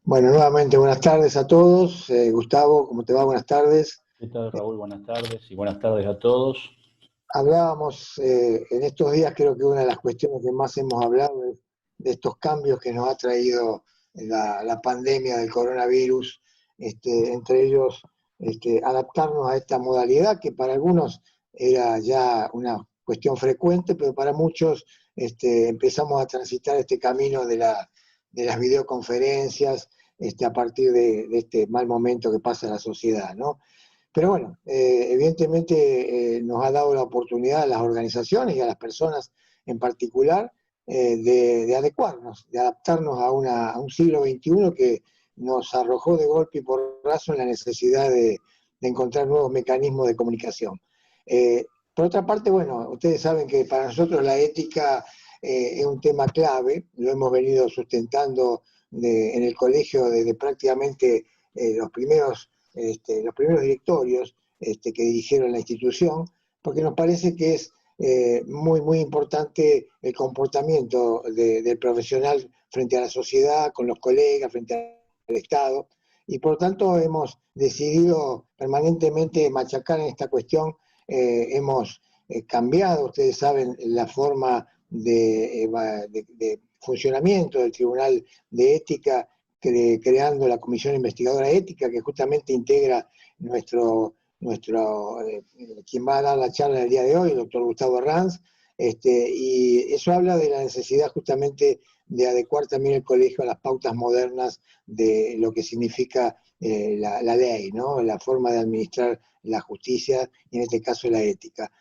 Bueno, nuevamente buenas tardes a todos. Gustavo, ¿cómo te va? Buenas tardes. ¿Qué tal, Raúl? Buenas tardes y buenas tardes a todos. Hablábamos en estos días, creo que una de las cuestiones que más hemos hablado es de estos cambios que nos ha traído la pandemia del coronavirus, entre ellos adaptarnos a esta modalidad que para algunos era ya una cuestión frecuente, pero para muchos empezamos a transitar este camino de las videoconferencias a partir de este mal momento que pasa en la sociedad, ¿no? Pero bueno, evidentemente nos ha dado la oportunidad a las organizaciones y a las personas en particular de adecuarnos, de adaptarnos a un siglo XXI que nos arrojó de golpe y porrazo en la necesidad de encontrar nuevos mecanismos de comunicación. Por otra parte, bueno, ustedes saben que para nosotros la ética es un tema clave, lo hemos venido sustentando en el colegio desde prácticamente los primeros directorios que dirigieron la institución, porque nos parece que es muy importante el comportamiento del profesional frente a la sociedad, con los colegas, frente al Estado, y por tanto hemos decidido permanentemente machacar en esta cuestión. Hemos cambiado, ustedes saben, la forma de funcionamiento del Tribunal de Ética, creando la Comisión Investigadora Ética, que justamente integra quien va a dar la charla el día de hoy, el doctor Gustavo Herranz, y eso habla de la necesidad justamente de adecuar también el colegio a las pautas modernas de lo que significa la ley, ¿no? La forma de administrar la justicia y en este caso la ética.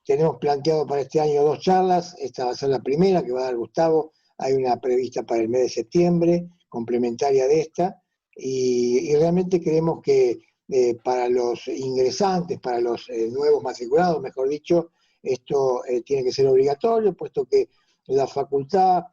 Tenemos planteado para este año 2 charlas, esta va a ser la primera que va a dar Gustavo, hay una prevista para el mes de septiembre, complementaria de esta, y realmente creemos que para los ingresantes, para los nuevos matriculados, mejor dicho, esto tiene que ser obligatorio, puesto que la facultad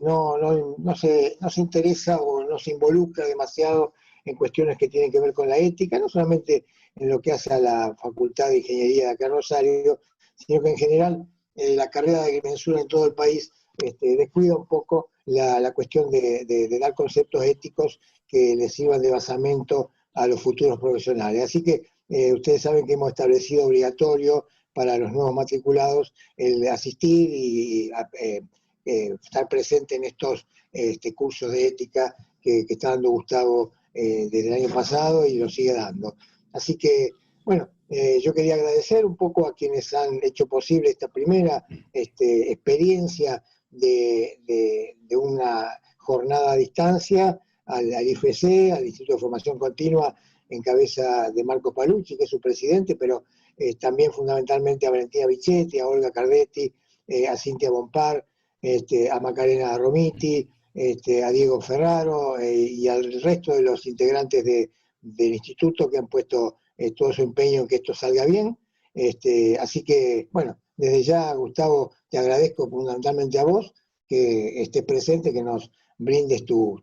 no se interesa o no se involucra demasiado en cuestiones que tienen que ver con la ética, no solamente en lo que hace a la Facultad de Ingeniería de acá en Rosario, sino que en general la carrera de agrimensura en todo el país descuida un poco la cuestión de dar conceptos éticos que les sirvan de basamento a los futuros profesionales. Así que ustedes saben que hemos establecido obligatorio para los nuevos matriculados el asistir y estar presente en estos cursos de ética que está dando Gustavo desde el año pasado y lo sigue dando. Así que, bueno, yo quería agradecer un poco a quienes han hecho posible esta primera experiencia de una jornada a distancia, al IFC, al Instituto de Formación Continua, en cabeza de Marco Palucci, que es su presidente, pero también fundamentalmente a Valentina Bichetti, a Olga Cardetti, a Cintia Bompar, a Macarena Romiti, a Diego Ferraro y al resto de los integrantes del instituto que han puesto todo su empeño en que esto salga bien. Así que, bueno, desde ya, Gustavo, te agradezco fundamentalmente a vos que estés presente, que nos brindes tu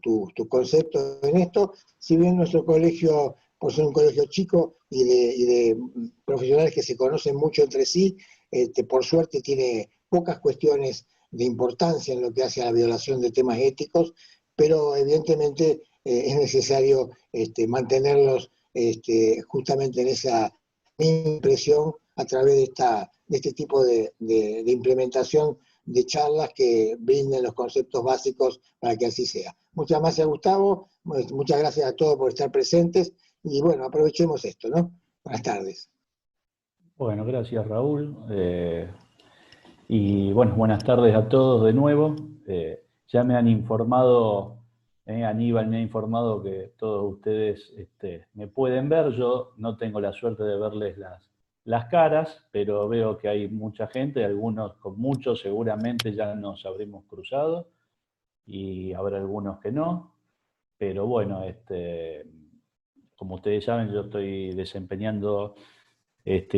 concepto en esto. Si bien nuestro colegio, por ser un colegio chico y de profesionales que se conocen mucho entre sí, por suerte tiene pocas cuestiones de importancia en lo que hace a la violación de temas éticos, pero evidentemente es necesario mantenerlos justamente en esa misma impresión a través de este tipo de implementación de charlas que brinden los conceptos básicos para que así sea. Muchas gracias, Gustavo, muchas gracias a todos por estar presentes y bueno, aprovechemos esto, ¿no? Buenas tardes. Bueno, gracias, Raúl. Y bueno, buenas tardes a todos de nuevo. Ya me han informado, Aníbal me ha informado que todos ustedes me pueden ver. Yo no tengo la suerte de verles las caras, pero veo que hay mucha gente, algunos con muchos seguramente ya nos habremos cruzado y habrá algunos que no. Pero bueno, como ustedes saben, yo estoy desempeñando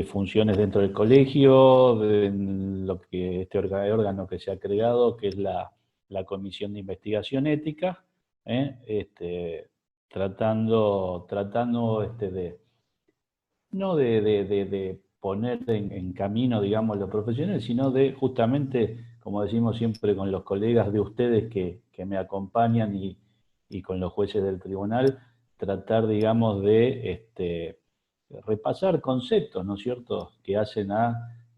funciones dentro del colegio, en lo que este órgano que se ha creado, que es la Comisión de Investigación Ética, tratando no de poner en camino, digamos, los profesionales, sino de justamente, como decimos siempre con los colegas de ustedes que me acompañan y con los jueces del tribunal, tratar, digamos, de repasar conceptos, ¿no es cierto?, que hacen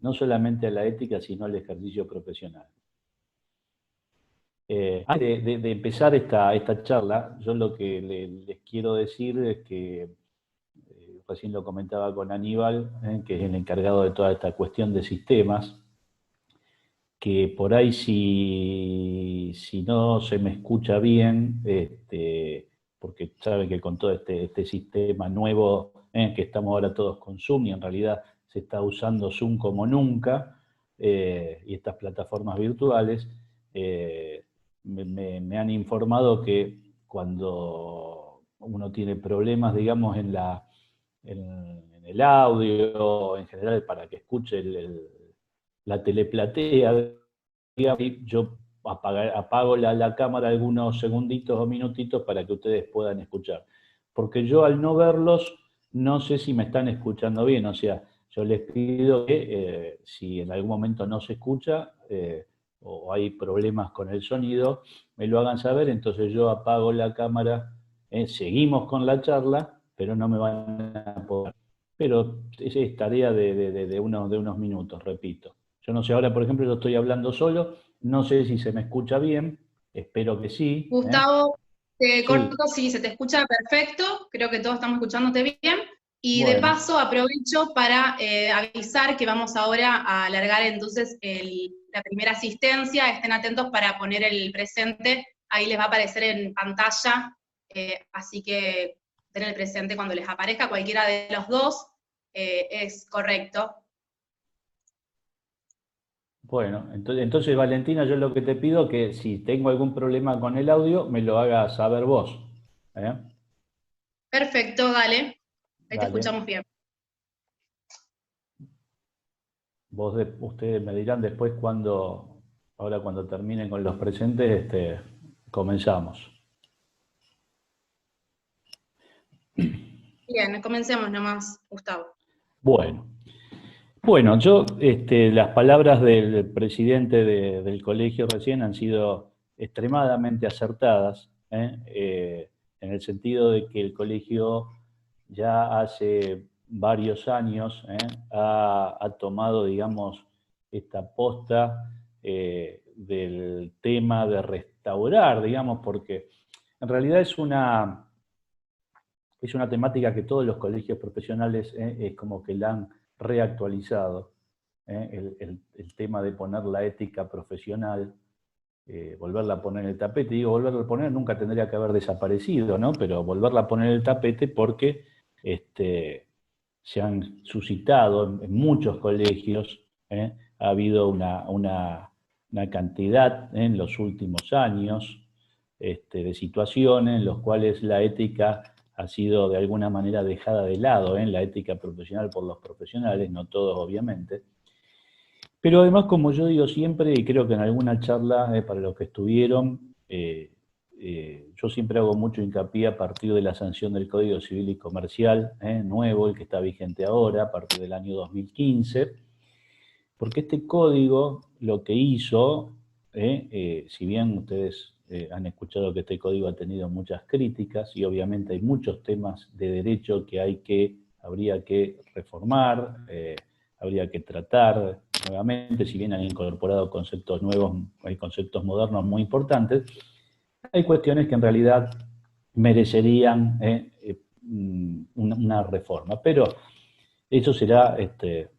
no solamente a la ética, sino al ejercicio profesional. Antes de empezar esta charla, yo lo que les quiero decir es que, recién lo comentaba con Aníbal, que es el encargado de toda esta cuestión de sistemas, que por ahí si no se me escucha bien, porque saben que con todo este sistema nuevo, que estamos ahora todos con Zoom, y en realidad se está usando Zoom como nunca, y estas plataformas virtuales, me han informado que cuando uno tiene problemas, digamos, en el audio, en general, para que escuche la teleplatea, yo apago la cámara algunos segunditos o minutitos para que ustedes puedan escuchar. Porque yo, al no verlos, no sé si me están escuchando bien. O sea, yo les pido que si en algún momento no se escucha o hay problemas con el sonido, me lo hagan saber. Entonces yo apago la cámara, seguimos con la charla, pero no me van a poder. Pero es tarea de unos minutos, repito. Yo no sé, ahora por ejemplo yo estoy hablando solo, no sé si se me escucha bien, espero que sí. Gustavo, te Sí. corto, sí, se te escucha perfecto, creo que todos estamos escuchándote bien. Y Bueno. De paso aprovecho para avisar que vamos ahora a alargar entonces la primera asistencia, estén atentos para poner el presente, ahí les va a aparecer en pantalla, así que den el presente cuando les aparezca, cualquiera de los dos es correcto. Bueno, entonces Valentina, yo lo que te pido es que si tengo algún problema con el audio, me lo hagas saber vos. Perfecto, dale, ahí Dale. te escuchamos bien. Ustedes me dirán después ahora cuando terminen con los presentes, comenzamos. Bien, comencemos nomás, Gustavo. Bueno, las palabras del presidente del colegio recién han sido extremadamente acertadas, en el sentido de que el colegio ya hace varios años ha tomado, digamos, esta posta del tema de restaurar, digamos, porque en realidad es una temática que todos los colegios profesionales es como que la han reactualizado, el tema de poner la ética profesional, volverla a poner en el tapete. Digo, volverla a poner nunca tendría que haber desaparecido, ¿no? Pero volverla a poner en el tapete porque se han suscitado en muchos colegios, ha habido una cantidad en los últimos años de situaciones en las cuales la ética ha sido de alguna manera dejada de lado, la ética profesional por los profesionales, no todos obviamente. Pero además, como yo digo siempre, y creo que en alguna charla para los que estuvieron, yo siempre hago mucho hincapié a partir de la sanción del Código Civil y Comercial, nuevo, el que está vigente ahora, a partir del año 2015, porque este código lo que hizo, si bien ustedes han escuchado que este código ha tenido muchas críticas, y obviamente hay muchos temas de derecho que habría que reformar, habría que tratar nuevamente, si bien han incorporado conceptos nuevos, hay conceptos modernos muy importantes, hay cuestiones que en realidad merecerían una reforma, pero eso será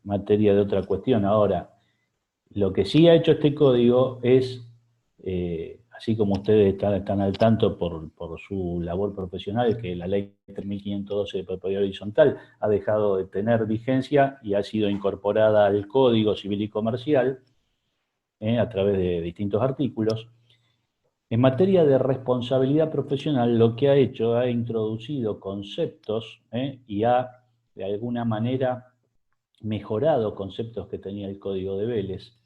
materia de otra cuestión. Ahora, lo que sí ha hecho este código es, así como ustedes están al tanto por su labor profesional, que la ley 3512 de propiedad horizontal ha dejado de tener vigencia y ha sido incorporada al Código Civil y Comercial a través de distintos artículos. En materia de responsabilidad profesional, lo que ha hecho, ha introducido conceptos y ha, de alguna manera, mejorado conceptos que tenía el Código de Vélez.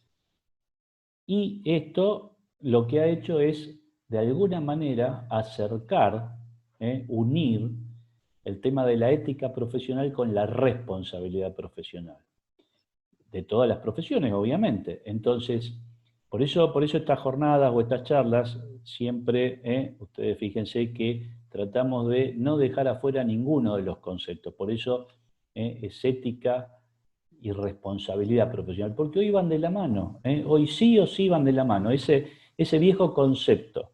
Y esto lo que ha hecho es, de alguna manera, acercar, unir el tema de la ética profesional con la responsabilidad profesional. De todas las profesiones, obviamente. Entonces, Por eso estas jornadas o estas charlas siempre, ustedes fíjense que tratamos de no dejar afuera ninguno de los conceptos. Por eso es ética y responsabilidad profesional, porque hoy van de la mano, hoy sí o sí van de la mano. Ese viejo concepto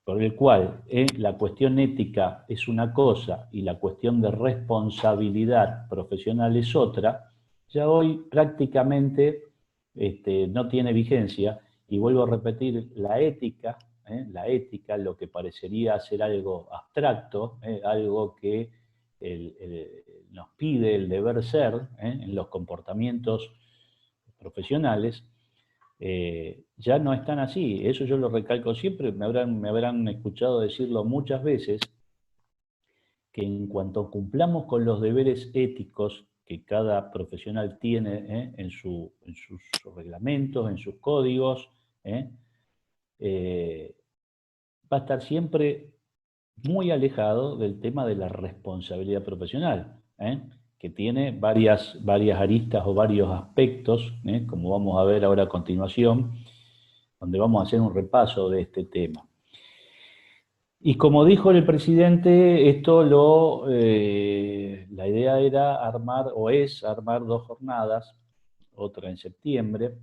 por el cual la cuestión ética es una cosa y la cuestión de responsabilidad profesional es otra, ya hoy prácticamente no tiene vigencia. Y vuelvo a repetir, la ética, lo que parecería ser algo abstracto, algo que nos pide el deber ser en los comportamientos profesionales, ya no están así. Eso yo lo recalco siempre, me habrán escuchado decirlo muchas veces, que en cuanto cumplamos con los deberes éticos que cada profesional tiene en sus reglamentos, en sus códigos, va a estar siempre muy alejado del tema de la responsabilidad profesional, que tiene varias aristas o varios aspectos, como vamos a ver ahora a continuación, donde vamos a hacer un repaso de este tema. Y como dijo el presidente, la idea era armar, o es armar 2 jornadas, otra en septiembre,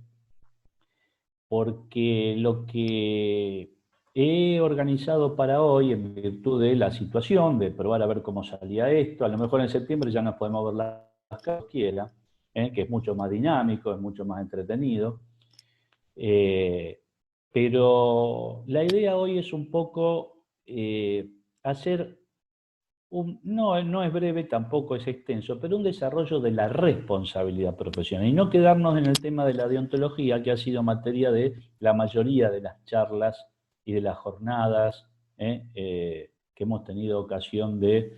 porque lo que he organizado para hoy, en virtud de la situación, de probar a ver cómo salía esto, a lo mejor en septiembre ya nos podemos ver las caras que quiera, que es mucho más dinámico, es mucho más entretenido. Pero la idea hoy es un poco hacer, no es breve, tampoco es extenso, pero un desarrollo de la responsabilidad profesional y no quedarnos en el tema de la deontología, que ha sido materia de la mayoría de las charlas y de las jornadas que hemos tenido ocasión de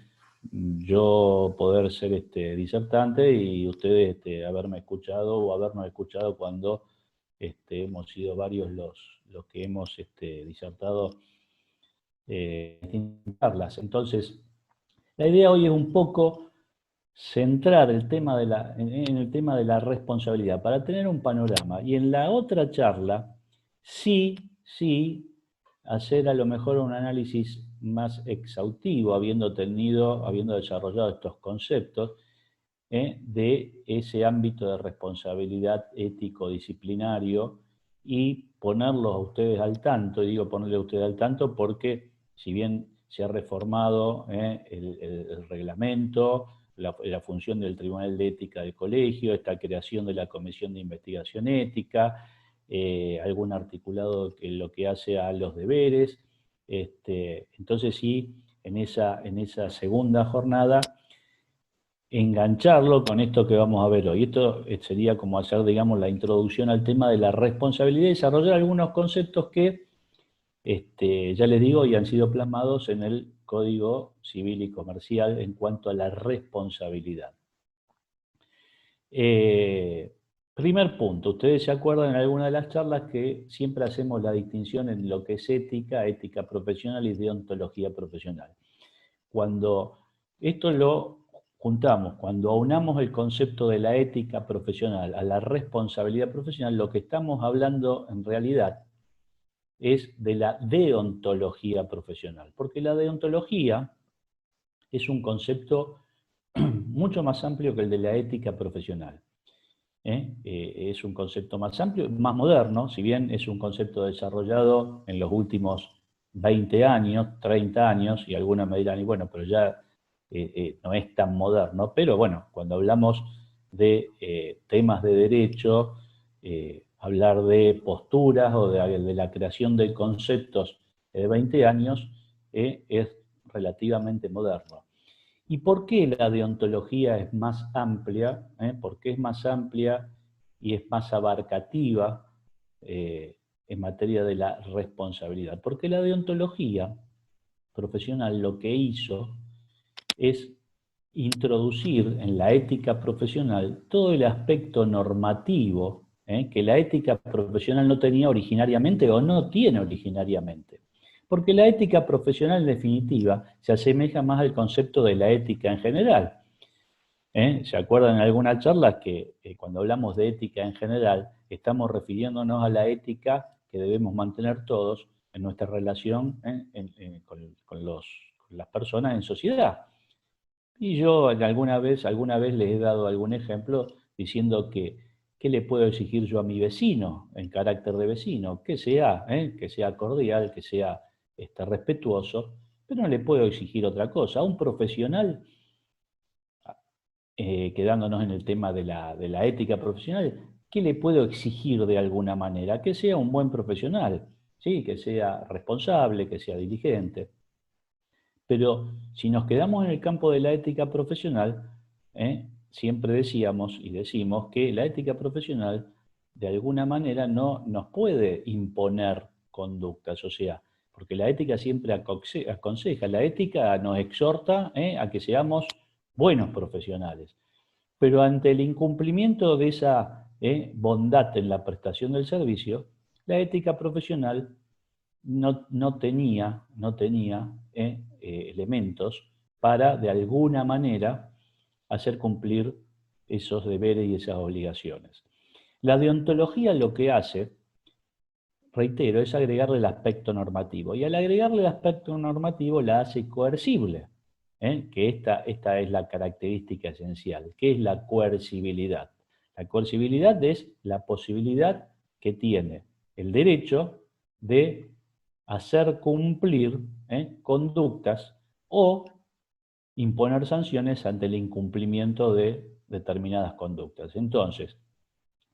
yo poder ser disertante y ustedes haberme escuchado o habernos escuchado cuando hemos sido varios los que hemos disertado en charlas. Entonces, la idea hoy es un poco centrar el tema en el tema de la responsabilidad para tener un panorama. Y en la otra charla, sí, hacer a lo mejor un análisis más exhaustivo, habiendo desarrollado estos conceptos, de ese ámbito de responsabilidad ético-disciplinario y ponerlos a ustedes al tanto. Y digo ponerle a ustedes al tanto porque si bien se ha reformado el reglamento, la función del Tribunal de Ética del Colegio, esta creación de la Comisión de Investigación Ética, algún articulado que lo que hace a los deberes. Entonces sí, en esa segunda jornada, engancharlo con esto que vamos a ver hoy. Esto sería como hacer, digamos, la introducción al tema de la responsabilidad y desarrollar algunos conceptos que, ya les digo, y han sido plasmados en el Código Civil y Comercial en cuanto a la responsabilidad. Primer punto, ustedes se acuerdan en alguna de las charlas que siempre hacemos la distinción en lo que es ética profesional y deontología profesional. Cuando esto lo juntamos, cuando aunamos el concepto de la ética profesional a la responsabilidad profesional, lo que estamos hablando en realidad es de la deontología profesional, porque la deontología es un concepto mucho más amplio que el de la ética profesional. Es un concepto más amplio, más moderno, si bien es un concepto desarrollado en los últimos 20 años, 30 años, y algunos me dirán, y bueno, pero ya no es tan moderno, pero bueno, cuando hablamos de temas de derecho, hablar de posturas o de la creación de conceptos de 20 años es relativamente moderno. ¿Y por qué la deontología es más amplia? ¿Por qué es más amplia y es más abarcativa en materia de la responsabilidad? Porque la deontología profesional lo que hizo es introducir en la ética profesional todo el aspecto normativo que la ética profesional no tenía originariamente o no tiene originariamente. Porque la ética profesional, en definitiva, se asemeja más al concepto de la ética en general. ¿Se acuerdan en alguna charla que cuando hablamos de ética en general, estamos refiriéndonos a la ética que debemos mantener todos en nuestra relación con las personas en sociedad. Y yo alguna vez les he dado algún ejemplo diciendo que ¿qué le puedo exigir yo a mi vecino en carácter de vecino? Que sea cordial, que sea respetuoso, pero no le puedo exigir otra cosa. A un profesional, quedándonos en el tema de la ética profesional, ¿qué le puedo exigir de alguna manera? Que sea un buen profesional, ¿sí? Que sea responsable, que sea diligente. Pero si nos quedamos en el campo de la ética profesional, siempre decíamos y decimos que la ética profesional de alguna manera no nos puede imponer conductas, o sea, porque la ética siempre aconseja, la ética nos exhorta a que seamos buenos profesionales. Pero ante el incumplimiento de esa bondad en la prestación del servicio, la ética profesional no tenía elementos para, de alguna manera, hacer cumplir esos deberes y esas obligaciones. La deontología lo que hace, reitero, es agregarle el aspecto normativo. Y al agregarle el aspecto normativo la hace coercible, que esta es la característica esencial. ¿Qué es la coercibilidad? La coercibilidad es la posibilidad que tiene el derecho de hacer cumplir conductas o imponer sanciones ante el incumplimiento de determinadas conductas. Entonces,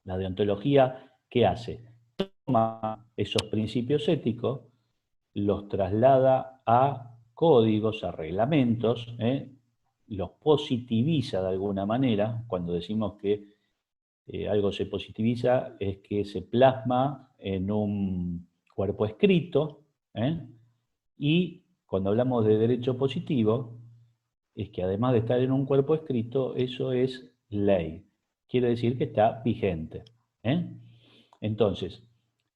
la deontología, ¿qué hace? Toma esos principios éticos, los traslada a códigos, a reglamentos, los positiviza de alguna manera. Cuando decimos que algo se positiviza, es que se plasma en un cuerpo escrito, y cuando hablamos de derecho positivo, es que además de estar en un cuerpo escrito, eso es ley. Quiere decir que está vigente. Entonces,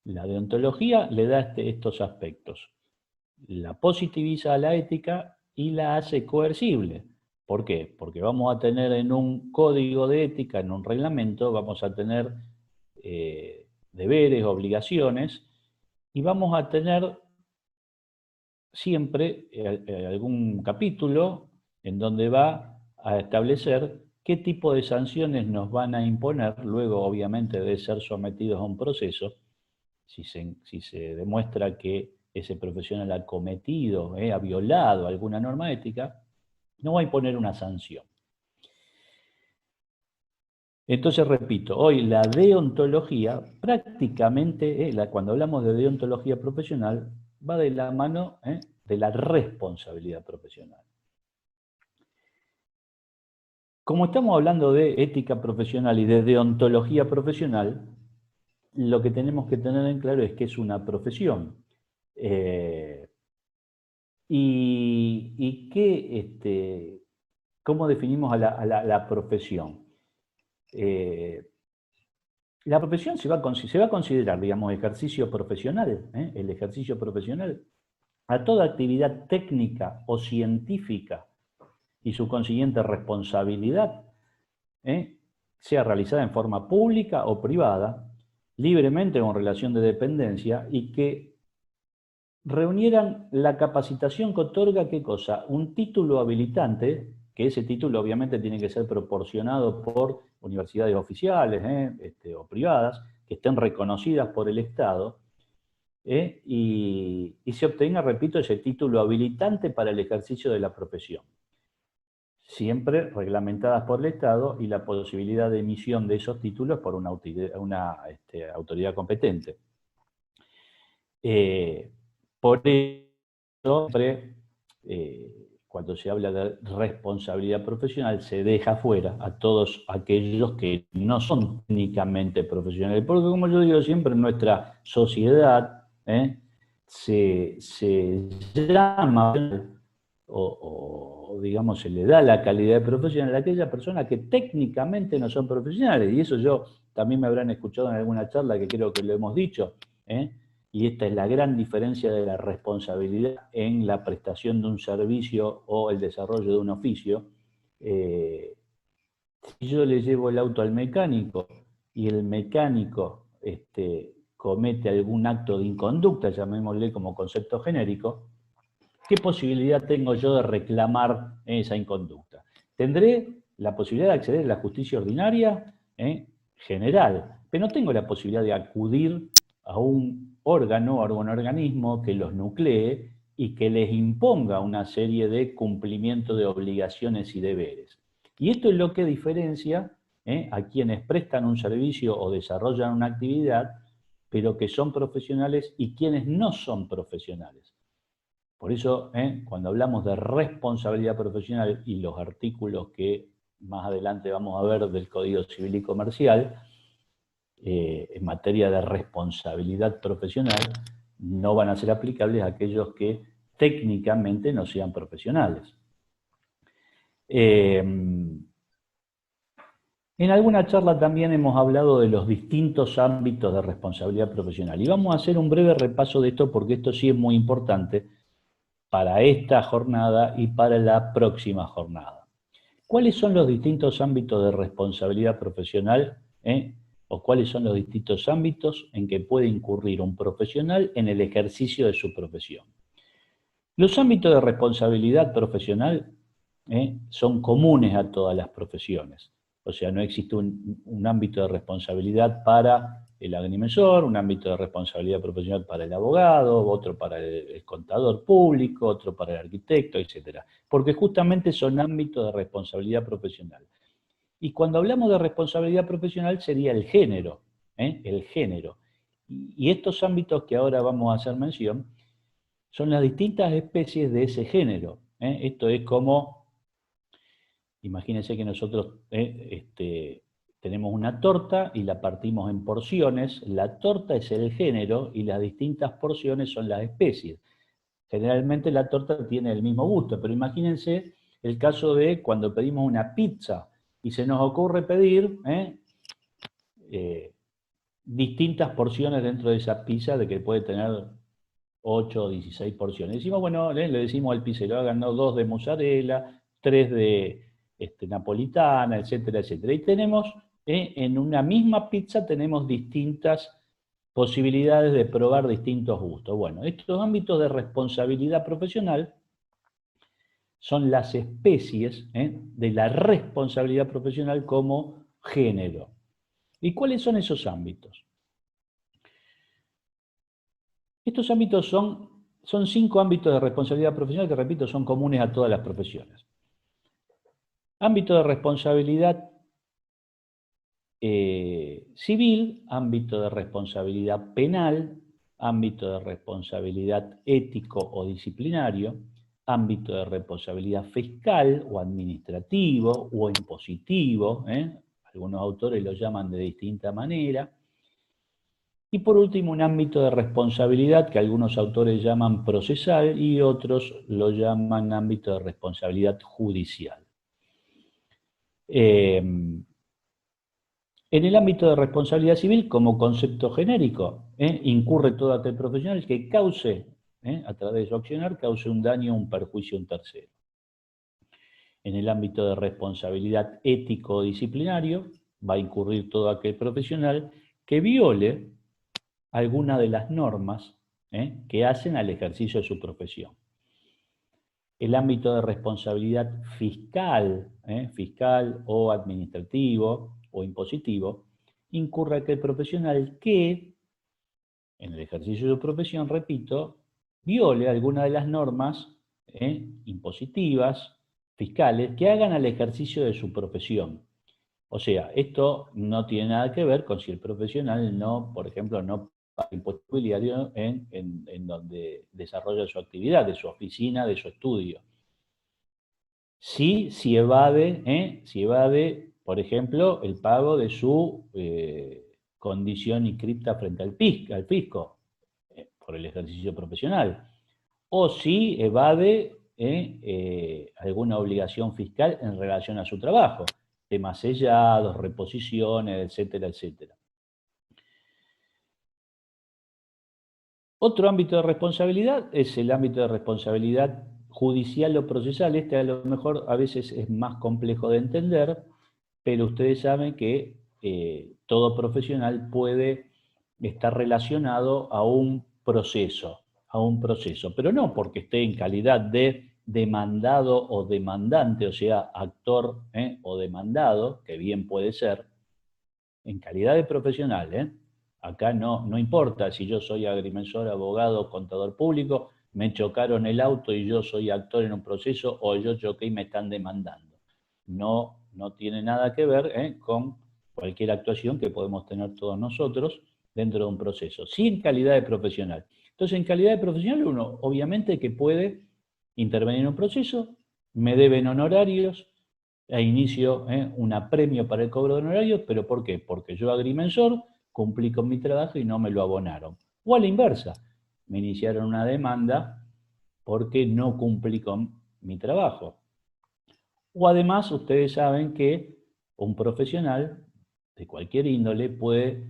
la deontología le da estos aspectos. La positiviza a la ética y la hace coercible. ¿Por qué? Porque vamos a tener en un código de ética, en un reglamento, vamos a tener deberes, obligaciones, y vamos a tener siempre algún capítulo en donde va a establecer qué tipo de sanciones nos van a imponer, luego obviamente de ser sometidos a un proceso, si se demuestra que ese profesional ha cometido, ha violado alguna norma ética, no va a imponer una sanción. Entonces, repito, hoy la deontología, prácticamente, cuando hablamos de deontología profesional, va de la mano de la responsabilidad profesional. Como estamos hablando de ética profesional y de deontología profesional, lo que tenemos que tener en claro es que es una profesión. ¿Cómo definimos a la profesión? La profesión se va a considerar, digamos, ejercicio profesional, el ejercicio profesional, a toda actividad técnica o científica y su consiguiente responsabilidad, sea realizada en forma pública o privada, libremente o en relación de dependencia, y que reunieran la capacitación que otorga, ¿qué cosa? Un título habilitante, que ese título obviamente tiene que ser proporcionado por universidades oficiales o privadas, que estén reconocidas por el Estado, y se obtenga, repito, ese título habilitante para el ejercicio de la profesión. Siempre reglamentadas por el Estado y la posibilidad de emisión de esos títulos por una autoridad competente. Por eso, cuando se habla de responsabilidad profesional, se deja fuera a todos aquellos que no son técnicamente profesionales. Porque, como yo digo siempre, en nuestra sociedad se llama o digamos, se le da la calidad de profesional a aquellas personas que técnicamente no son profesionales. Y eso yo también me habrán escuchado en alguna charla que creo que lo hemos dicho, y esta es la gran diferencia de la responsabilidad en la prestación de un servicio o el desarrollo de un oficio. Si yo le llevo el auto al mecánico y el mecánico comete algún acto de inconducta, llamémosle como concepto genérico, ¿qué posibilidad tengo yo de reclamar esa inconducta? Tendré la posibilidad de acceder a la justicia ordinaria general, pero no tengo la posibilidad de acudir a un órgano, a un organismo que los nuclee y que les imponga una serie de cumplimiento de obligaciones y deberes. Y esto es lo que diferencia a quienes prestan un servicio o desarrollan una actividad, pero que son profesionales, y quienes no son profesionales. Por eso, cuando hablamos de responsabilidad profesional y los artículos que más adelante vamos a ver del Código Civil y Comercial, en materia de responsabilidad profesional, no van a ser aplicables a aquellos que técnicamente no sean profesionales. En alguna charla también hemos hablado de los distintos ámbitos de responsabilidad profesional. Y vamos a hacer un breve repaso de esto porque esto sí es muy importante para esta jornada y para la próxima jornada. ¿Cuáles son los distintos ámbitos de responsabilidad profesional? ¿O cuáles son los distintos ámbitos en que puede incurrir un profesional en el ejercicio de su profesión? Los ámbitos de responsabilidad profesional son comunes a todas las profesiones. O sea, no existe un ámbito de responsabilidad para el agrimensor, un ámbito de responsabilidad profesional para el abogado, otro para el contador público, otro para el arquitecto, etc. Porque justamente son ámbitos de responsabilidad profesional. Y cuando hablamos de responsabilidad profesional sería el género, el género. Y estos ámbitos que ahora vamos a hacer mención son las distintas especies de ese género. Esto es como, imagínense que nosotros tenemos una torta y la partimos en porciones. La torta es el género y las distintas porciones son las especies. Generalmente la torta tiene el mismo gusto, pero imagínense el caso de cuando pedimos una pizza y se nos ocurre pedir distintas porciones dentro de esa pizza, de que puede tener 8 o 16 porciones. Decimos, bueno, le decimos al pizzero, hagan 2 de mozzarella, 3 de napolitana, etcétera, etcétera. Y tenemos, en una misma pizza tenemos distintas posibilidades de probar distintos gustos. Bueno, estos ámbitos de responsabilidad profesional son las especies de la responsabilidad profesional como género. ¿Y cuáles son esos ámbitos? Estos ámbitos son 5 ámbitos de responsabilidad profesional que, repito, son comunes a todas las profesiones. Ámbito de responsabilidad civil, ámbito de responsabilidad penal, ámbito de responsabilidad ético o disciplinario, ámbito de responsabilidad fiscal o administrativo o impositivo, algunos autores lo llaman de distinta manera. Y por último, un ámbito de responsabilidad que algunos autores llaman procesal y otros lo llaman ámbito de responsabilidad judicial. En el ámbito de responsabilidad civil, como concepto genérico, incurre todo aquel profesional que cause, a través de su accionar, cause un daño o un perjuicio a un tercero. En el ámbito de responsabilidad ético-disciplinario, va a incurrir todo aquel profesional que viole alguna de las normas que hacen al ejercicio de su profesión. El ámbito de responsabilidad fiscal, fiscal o administrativo o impositivo, incurre aquel profesional que, en el ejercicio de su profesión, repito, viole alguna de las normas impositivas, fiscales, que hagan al ejercicio de su profesión. O sea, esto no tiene nada que ver con si el profesional no, por ejemplo, no paga impuesto inmobiliario en donde desarrolla su actividad, de su oficina, de su estudio. Sí, si evade, por ejemplo, el pago de su condición inscripta frente al fisco, por el ejercicio profesional. O si evade alguna obligación fiscal en relación a su trabajo, temas sellados, reposiciones, etcétera, etcétera. Otro ámbito de responsabilidad es el ámbito de responsabilidad judicial o procesal. Este a lo mejor a veces es más complejo de entender, pero ustedes saben que todo profesional puede está relacionado a un proceso, pero no porque esté en calidad de demandado o demandante, o sea, actor o demandado, que bien puede ser, en calidad de profesional. Acá no importa si yo soy agrimensor, abogado, contador público, me chocaron el auto y yo soy actor en un proceso, o yo choqué y me están demandando. No tiene nada que ver con cualquier actuación que podemos tener todos nosotros dentro de un proceso, sí en calidad de profesional. Entonces, en calidad de profesional, uno obviamente que puede intervenir en un proceso, me deben honorarios, e inicio un apremio para el cobro de honorarios, ¿pero por qué? Porque yo, agrimensor, cumplí con mi trabajo y no me lo abonaron. O a la inversa, me iniciaron una demanda porque no cumplí con mi trabajo. O además, ustedes saben que un profesional de cualquier índole puede,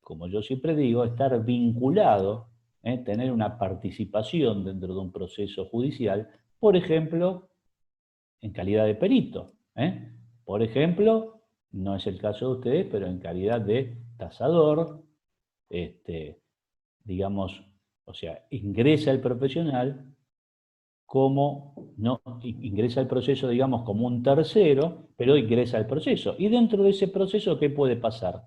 como yo siempre digo, estar vinculado, tener una participación dentro de un proceso judicial, por ejemplo, en calidad de perito. Por ejemplo, no es el caso de ustedes, pero en calidad de tasador, digamos, o sea, ingresa el profesional como, no, ingresa al proceso, digamos, como un tercero, pero ingresa al proceso. Y dentro de ese proceso, ¿qué puede pasar?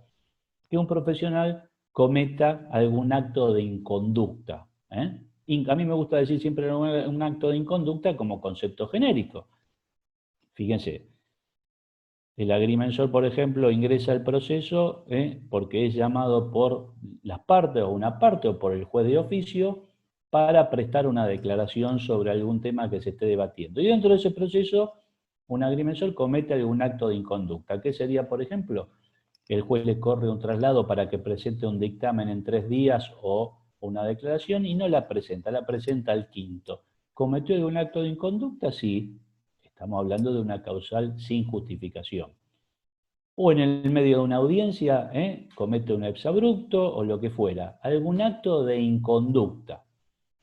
Que un profesional cometa algún acto de inconducta. A mí me gusta decir siempre un acto de inconducta como concepto genérico. Fíjense, el agrimensor, por ejemplo, ingresa al proceso porque es llamado por las partes o una parte o por el juez de oficio para prestar una declaración sobre algún tema que se esté debatiendo. Y dentro de ese proceso, un agrimensor comete algún acto de inconducta. ¿Qué sería, por ejemplo? El juez le corre un traslado para que presente un dictamen en 3 días o una declaración y no la presenta al quinto. ¿Cometió algún acto de inconducta? Sí. Estamos hablando de una causal sin justificación. O en el medio de una audiencia, comete un exabrupto o lo que fuera, algún acto de inconducta.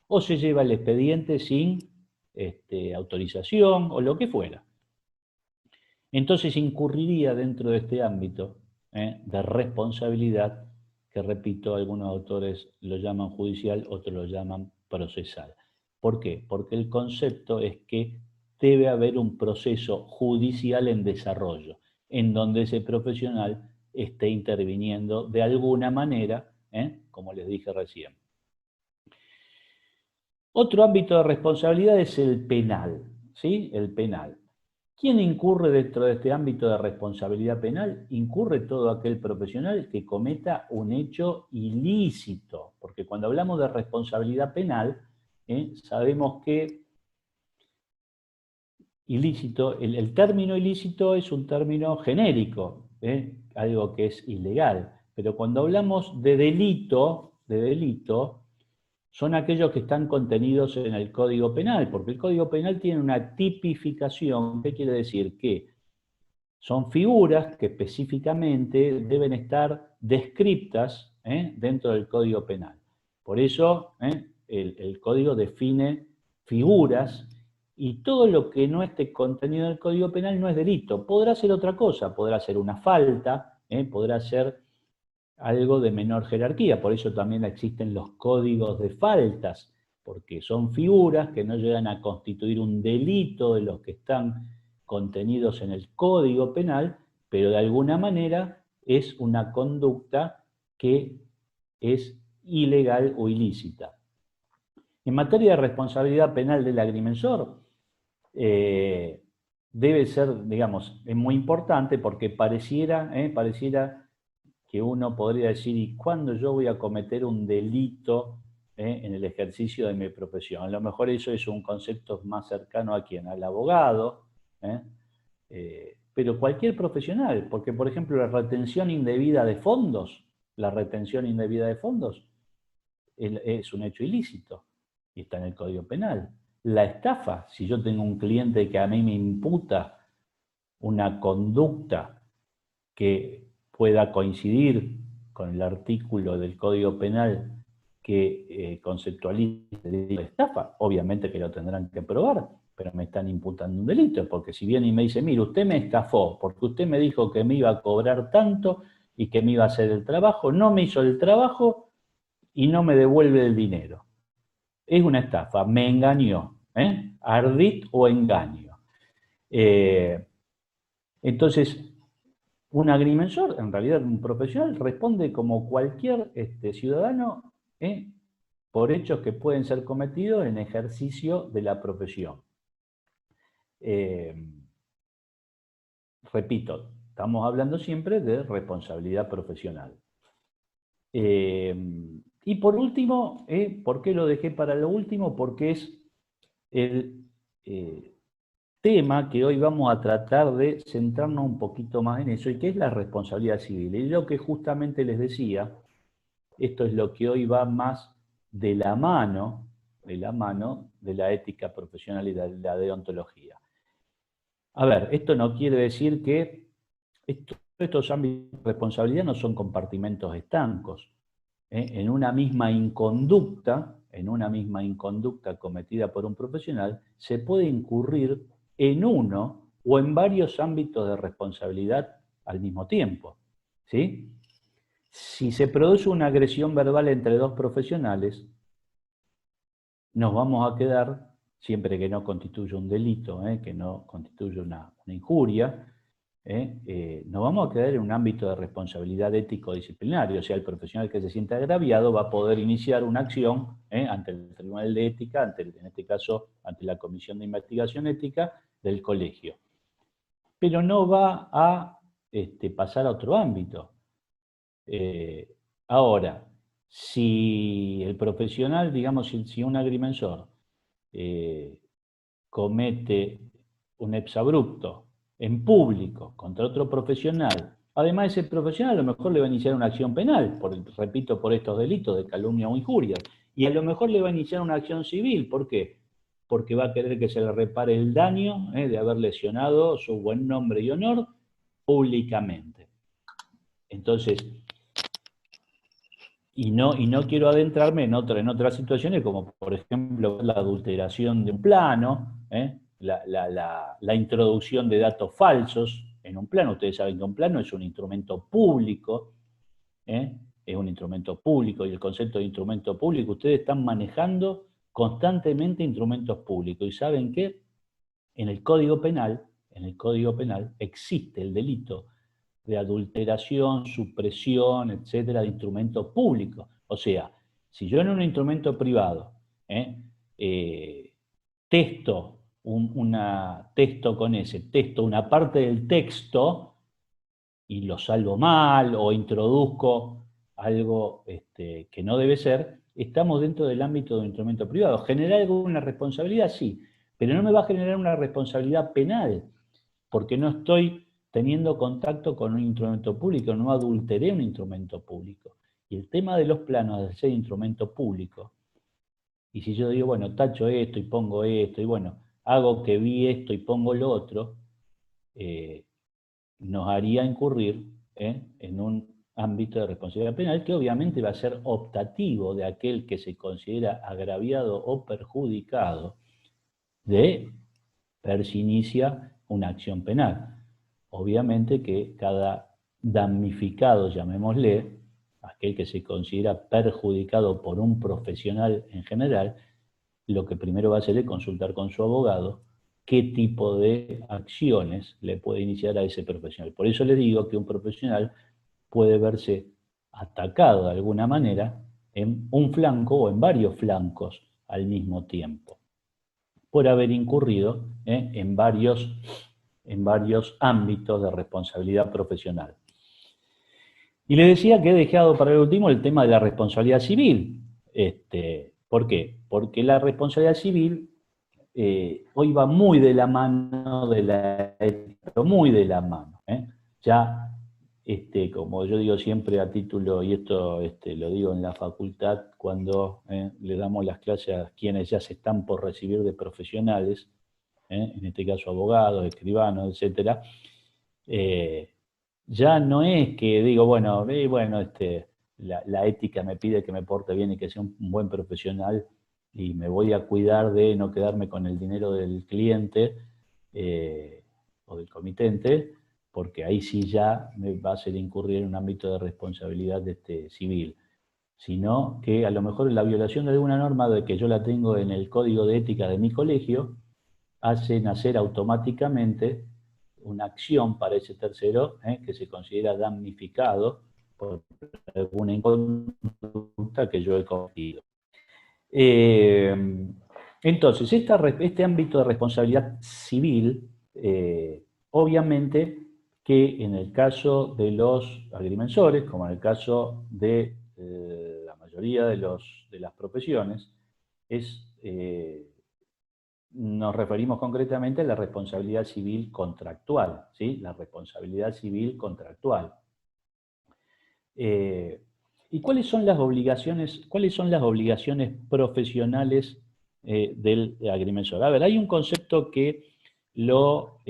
O se lleva el expediente sin autorización o lo que fuera. Entonces incurriría dentro de este ámbito de responsabilidad, que repito, algunos autores lo llaman judicial, otros lo llaman procesal. ¿Por qué? Porque el concepto es que debe haber un proceso judicial en desarrollo, en donde ese profesional esté interviniendo de alguna manera, como les dije recién. Otro ámbito de responsabilidad es el penal, ¿sí? El penal. ¿Quién incurre dentro de este ámbito de responsabilidad penal? Incurre todo aquel profesional que cometa un hecho ilícito, porque cuando hablamos de responsabilidad penal, sabemos que ilícito, el término ilícito es un término genérico, algo que es ilegal, pero cuando hablamos de delito, son aquellos que están contenidos en el Código Penal, porque el Código Penal tiene una tipificación. ¿Qué quiere decir? Que son figuras que específicamente deben estar descriptas dentro del Código Penal. Por eso el Código define figuras y todo lo que no esté contenido en el Código Penal no es delito. Podrá ser otra cosa, podrá ser una falta, podrá ser algo de menor jerarquía, por eso también existen los códigos de faltas, porque son figuras que no llegan a constituir un delito de los que están contenidos en el Código Penal, pero de alguna manera es una conducta que es ilegal o ilícita. En materia de responsabilidad penal del agrimensor, debe ser, digamos, es muy importante porque pareciera que uno podría decir, ¿y cuándo yo voy a cometer un delito en el ejercicio de mi profesión? A lo mejor eso es un concepto más cercano a quién, al abogado, pero cualquier profesional, porque por ejemplo la retención indebida de fondos es un hecho ilícito y está en el Código Penal. La estafa, si yo tengo un cliente que a mí me imputa una conducta que pueda coincidir con el artículo del Código Penal que conceptualiza el delito de estafa, obviamente que lo tendrán que probar, pero me están imputando un delito, porque si viene y me dice, mire, usted me estafó, porque usted me dijo que me iba a cobrar tanto y que me iba a hacer el trabajo, no me hizo el trabajo y no me devuelve el dinero. Es una estafa, me engañó, ardid o engaño. Entonces, un agrimensor, en realidad un profesional, responde como cualquier ciudadano por hechos que pueden ser cometidos en ejercicio de la profesión. Repito, estamos hablando siempre de responsabilidad profesional. Y por último, ¿por qué lo dejé para lo último? Porque es el tema que hoy vamos a tratar de centrarnos un poquito más en eso, y que es la responsabilidad civil. Y lo que justamente les decía, esto es lo que hoy va más de la mano de la ética profesional y de la deontología. A ver, esto no quiere decir que estos ámbitos de responsabilidad no son compartimentos estancos. En una misma inconducta cometida por un profesional, se puede incurrir en uno o en varios ámbitos de responsabilidad al mismo tiempo, ¿sí? Si se produce una agresión verbal entre dos profesionales, nos vamos a quedar, siempre que no constituya un delito, que no constituya una injuria, nos vamos a quedar en un ámbito de responsabilidad ético-disciplinario. O sea, el profesional que se sienta agraviado va a poder iniciar una acción ante el Tribunal de Ética, en este caso, ante la Comisión de Investigación Ética del colegio. Pero no va a pasar a otro ámbito. Ahora, si el profesional, digamos, si un agrimensor comete un exabrupto en público contra otro profesional, además ese profesional a lo mejor le va a iniciar una acción penal, repito, por estos delitos de calumnia o injuria, y a lo mejor le va a iniciar una acción civil. ¿Por qué? Porque va a querer que se le repare el daño de haber lesionado su buen nombre y honor públicamente. Entonces, y no quiero adentrarme en otras situaciones, como por ejemplo la adulteración de un plano, la introducción de datos falsos en un plano. Ustedes saben que un plano es un instrumento público, es un instrumento público, y el concepto de instrumento público, ustedes están manejando constantemente instrumentos públicos, y ¿saben qué? En el Código Penal existe el delito de adulteración, supresión, etcétera, de instrumentos públicos. O sea, si yo en un instrumento privado testo una parte del texto y lo salvo mal o introduzco algo que no debe ser, estamos dentro del ámbito de un instrumento privado. ¿Generar alguna responsabilidad? Sí, pero no me va a generar una responsabilidad penal, porque no estoy teniendo contacto con un instrumento público, no adulteré un instrumento público. Y el tema de los planos de ser instrumento público, y si yo digo, bueno, tacho esto y pongo esto, y bueno, hago que vi esto y pongo lo otro, nos haría incurrir en un ámbito de responsabilidad penal que obviamente va a ser optativo de aquel que se considera agraviado o perjudicado de ver si inicia una acción penal. Obviamente que cada damnificado, llamémosle, aquel que se considera perjudicado por un profesional en general, lo que primero va a hacer es consultar con su abogado qué tipo de acciones le puede iniciar a ese profesional. Por eso les digo que un profesional puede verse atacado de alguna manera en un flanco o en varios flancos al mismo tiempo, por haber incurrido en varios ámbitos de responsabilidad profesional. Y les decía que he dejado para el último el tema de la responsabilidad civil. ¿Por qué? Porque la responsabilidad civil hoy va muy de la mano de la ética, pero muy de la mano. Ya, como yo digo siempre a título, y esto lo digo en la facultad cuando le damos las clases a quienes ya se están por recibir de profesionales, en este caso abogados, escribanos, etcétera, ya no es que digo, bueno, la ética me pide que me porte bien y que sea un buen profesional y me voy a cuidar de no quedarme con el dinero del cliente o del comitente, porque ahí sí ya me va a hacer incurrir en un ámbito de responsabilidad civil, sino que a lo mejor la violación de alguna norma de que yo la tengo en el código de ética de mi colegio hace nacer automáticamente una acción para ese tercero que se considera damnificado por alguna inconducta que yo he cometido. Entonces, este ámbito de responsabilidad civil, obviamente que en el caso de los agrimensores, como en el caso de la mayoría de las profesiones, nos referimos concretamente a la responsabilidad civil contractual, ¿sí? La responsabilidad civil contractual. ¿Y cuáles son las obligaciones profesionales del agrimensor? A ver, hay un concepto que lo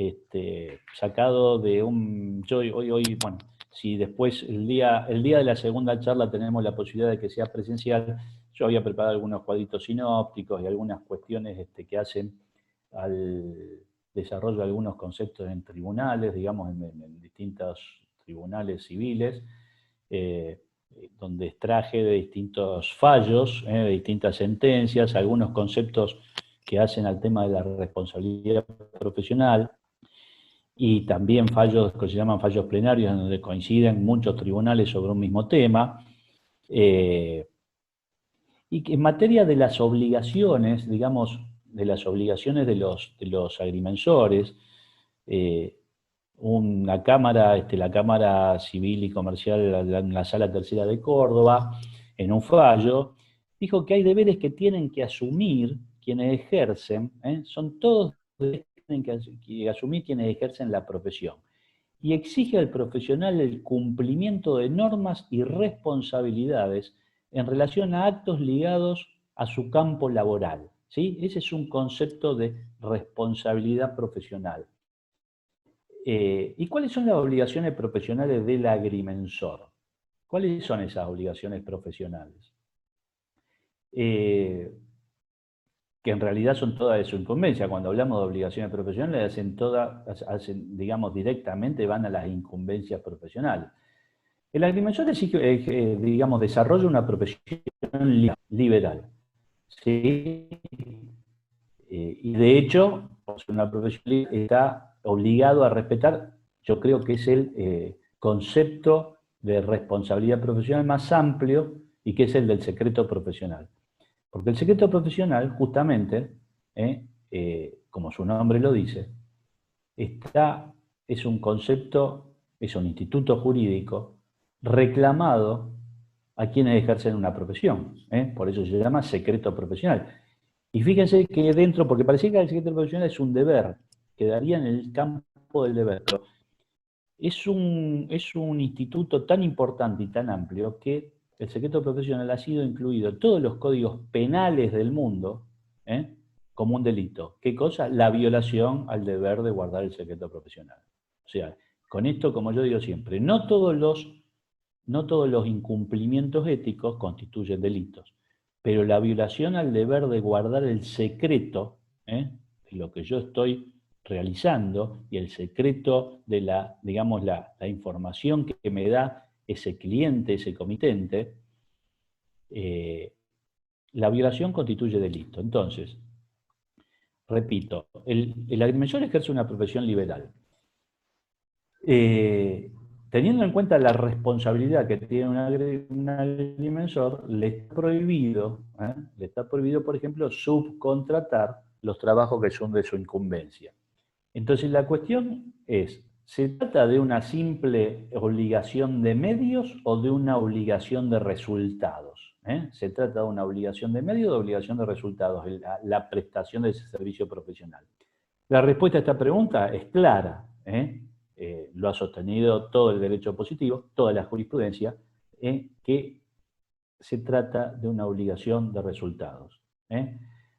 sacado de un... Bueno, si después el día de la segunda charla tenemos la posibilidad de que sea presencial, yo había preparado algunos cuadritos sinópticos y algunas cuestiones que hacen al desarrollo de algunos conceptos en tribunales, digamos, en distintos tribunales civiles, donde extraje de distintos fallos, de distintas sentencias, algunos conceptos que hacen al tema de la responsabilidad profesional, y también fallos que se llaman fallos plenarios, en donde coinciden muchos tribunales sobre un mismo tema, y que en materia de las obligaciones, digamos, de las obligaciones de los agrimensores, una cámara, la Cámara Civil y Comercial en la Sala Tercera de Córdoba, en un fallo, dijo que hay deberes que tienen que asumir quienes ejercen, son todos deberes que tienen que asumir quienes ejercen la profesión, y exige al profesional el cumplimiento de normas y responsabilidades en relación a actos ligados a su campo laboral, ¿sí? Ese es un concepto de responsabilidad profesional. ¿Y cuáles son las obligaciones profesionales del agrimensor? ¿Cuáles son esas obligaciones profesionales? Que en realidad son todas de su incumbencia. Cuando hablamos de obligaciones profesionales, digamos, directamente van a las incumbencias profesionales. El agrimensor digamos, desarrolla una profesión liberal, ¿sí? Y de hecho, por ser una profesión liberal, está obligado a respetar, yo creo que es el concepto de responsabilidad profesional más amplio, y que es el del secreto profesional. Porque el secreto profesional, justamente, como su nombre lo dice, es un concepto, es un instituto jurídico reclamado a quienes ejercen una profesión. Por eso se llama secreto profesional. Y fíjense que dentro, porque parecía que el secreto profesional es un deber, quedaría en el campo del deber, pero es un instituto tan importante y tan amplio que el secreto profesional ha sido incluido en todos los códigos penales del mundo como un delito. ¿Qué cosa? La violación al deber de guardar el secreto profesional. O sea, con esto, como yo digo siempre, no todos los incumplimientos éticos constituyen delitos, pero la violación al deber de guardar el secreto, de lo que yo estoy realizando, y el secreto de la información que me da ese cliente, ese comitente, la violación constituye delito. Entonces, repito, el agrimensor ejerce una profesión liberal. Teniendo en cuenta la responsabilidad que tiene un agrimensor, le está prohibido, por ejemplo, subcontratar los trabajos que son de su incumbencia. Entonces la cuestión es, ¿se trata de una simple obligación de medios o de una obligación de resultados? ¿Se trata de una obligación de medios o de obligación de resultados, la prestación de ese servicio profesional? La respuesta a esta pregunta es clara, lo ha sostenido todo el derecho positivo, toda la jurisprudencia, que se trata de una obligación de resultados.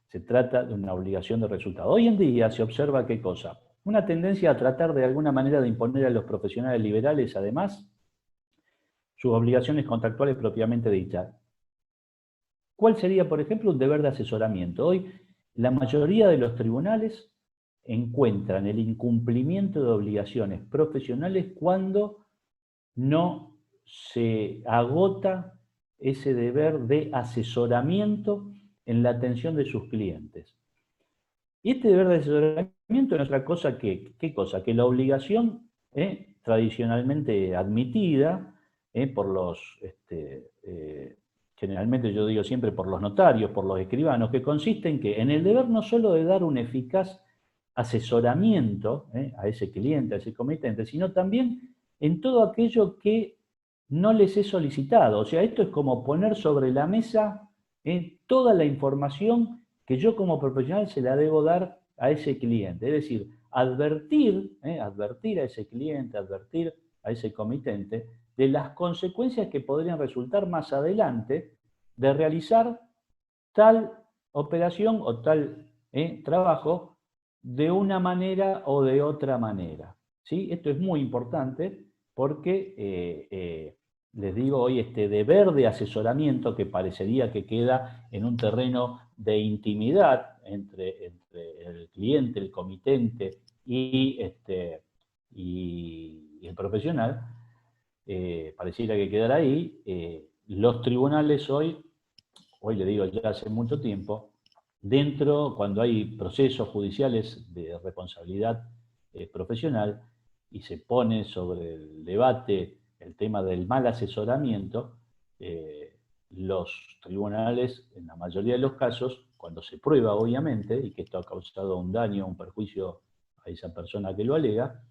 Se trata de una obligación de resultados. Hoy en día se observa ¿qué cosa? Una tendencia a tratar de alguna manera de imponer a los profesionales liberales, además, sus obligaciones contractuales propiamente dichas. ¿Cuál sería, por ejemplo, un deber de asesoramiento? Hoy, la mayoría de los tribunales encuentran el incumplimiento de obligaciones profesionales cuando no se agota ese deber de asesoramiento en la atención de sus clientes. Y este deber de asesoramiento es otra cosa que, ¿qué cosa? Que la obligación tradicionalmente admitida por los, generalmente yo digo siempre por los notarios, por los escribanos, que consiste en que en el deber no solo de dar un eficaz asesoramiento a ese cliente, a ese comitente, sino también en todo aquello que no les he solicitado. O sea, esto es como poner sobre la mesa toda la información que yo como profesional se la debo dar a ese cliente. Es decir, advertir a ese cliente, advertir a ese comitente de las consecuencias que podrían resultar más adelante de realizar tal operación o tal trabajo de una manera o de otra manera. ¿Sí? Esto es muy importante porque, les digo, hoy este deber de asesoramiento que parecería que queda en un terreno de intimidad entre el cliente, el comitente y el profesional, pareciera que quedara ahí. Los tribunales hoy le digo ya hace mucho tiempo, cuando hay procesos judiciales de responsabilidad profesional y se pone sobre el debate el tema del mal asesoramiento, los tribunales, en la mayoría de los casos, cuando se prueba obviamente, y que esto ha causado un daño, un perjuicio a esa persona que lo alega,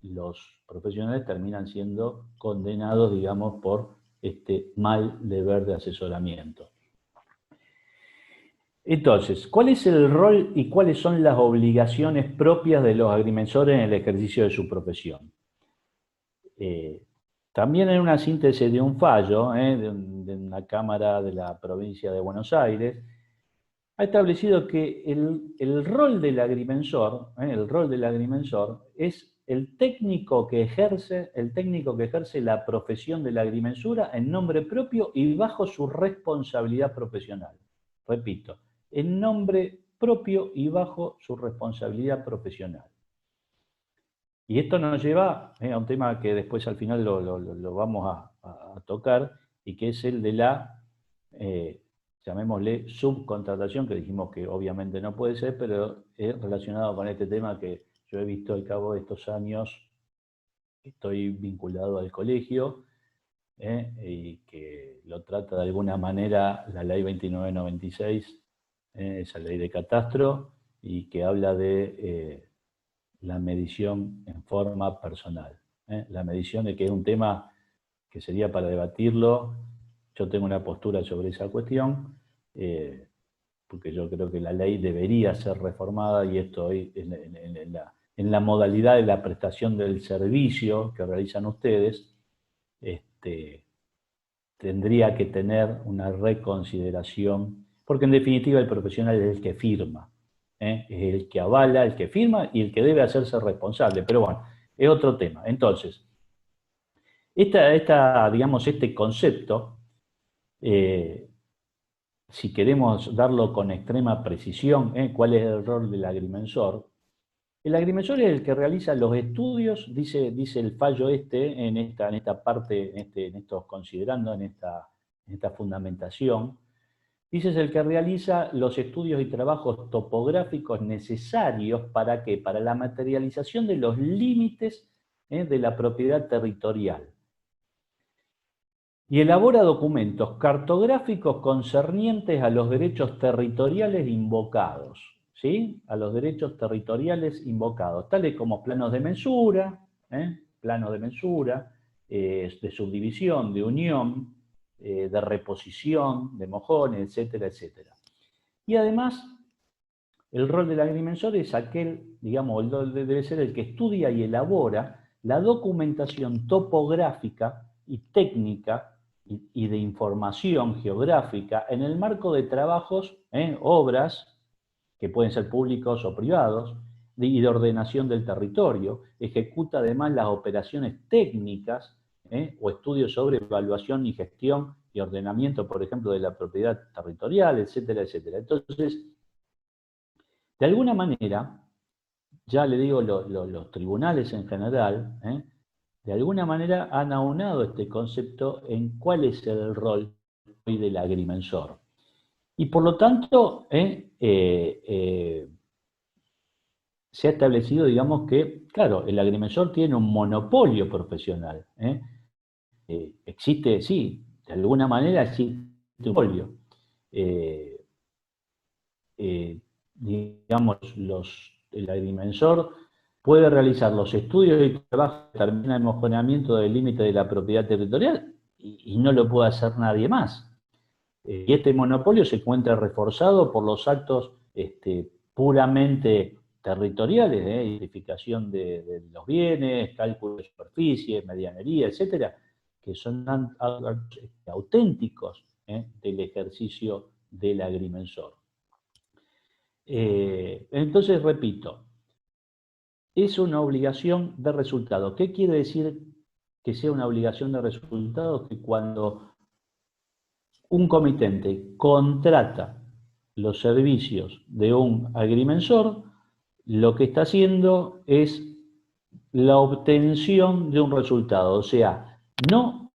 los profesionales terminan siendo condenados, digamos, por este mal deber de asesoramiento. Entonces, ¿cuál es el rol y cuáles son las obligaciones propias de los agrimensores en el ejercicio de su profesión? También en una síntesis de un fallo de una Cámara de la provincia de Buenos Aires, ha establecido que el rol del agrimensor, es el técnico que ejerce la profesión de la agrimensura en nombre propio y bajo su responsabilidad profesional. Repito, en nombre propio y bajo su responsabilidad profesional. Y esto nos lleva a un tema que después al final lo vamos a tocar, y que es el de la, llamémosle, subcontratación, que dijimos que obviamente no puede ser, pero es relacionado con este tema que yo he visto al cabo de estos años. Estoy vinculado al colegio y que lo trata de alguna manera la ley 2996, esa ley de catastro, y que habla de la medición en forma personal. La medición, de que es un tema que sería para debatirlo. Yo tengo una postura sobre esa cuestión, porque yo creo que la ley debería ser reformada, y esto hoy en la modalidad de la prestación del servicio que realizan ustedes, tendría que tener una reconsideración, porque en definitiva el profesional es el que firma, es el que avala, el que firma y el que debe hacerse responsable. Pero bueno, es otro tema. Entonces, digamos, este concepto, si queremos darlo con extrema precisión, ¿cuál es el rol del agrimensor? El agrimensor es el que realiza los estudios, dice el fallo en esta parte, considerando en esta fundamentación, dice, es el que realiza los estudios y trabajos topográficos necesarios ¿para qué? Para la materialización de los límites de la propiedad territorial. Y elabora documentos cartográficos concernientes a los derechos territoriales invocados. ¿Sí? A los derechos territoriales invocados, tales como planos de mensura, de subdivisión, de unión, de reposición, de mojones, etcétera, etcétera. Y además, el rol del agrimensor es aquel, digamos, debe ser el que estudia y elabora la documentación topográfica y técnica y de información geográfica en el marco de trabajos, obras, que pueden ser públicos o privados, y de ordenación del territorio. Ejecuta además las operaciones técnicas o estudios sobre evaluación y gestión y ordenamiento, por ejemplo, de la propiedad territorial, etcétera, etcétera. Entonces, de alguna manera, ya le digo, los tribunales en general, de alguna manera han aunado este concepto en cuál es el rol hoy del agrimensor. Y por lo tanto, se ha establecido, digamos, que, claro, el agrimensor tiene un monopolio profesional. Existe, sí, de alguna manera existe un monopolio. Digamos, el agrimensor puede realizar los estudios y trabajos que determinan el mejoramiento del límite de la propiedad territorial y no lo puede hacer nadie más. Y este monopolio se encuentra reforzado por los actos puramente territoriales, identificación de los bienes, cálculo de superficie, medianería, etcétera, que son auténticos del ejercicio del agrimensor. Entonces, repito, es una obligación de resultado. ¿Qué quiere decir que sea una obligación de resultado? Que cuando un comitente contrata los servicios de un agrimensor, lo que está haciendo es la obtención de un resultado. O sea, no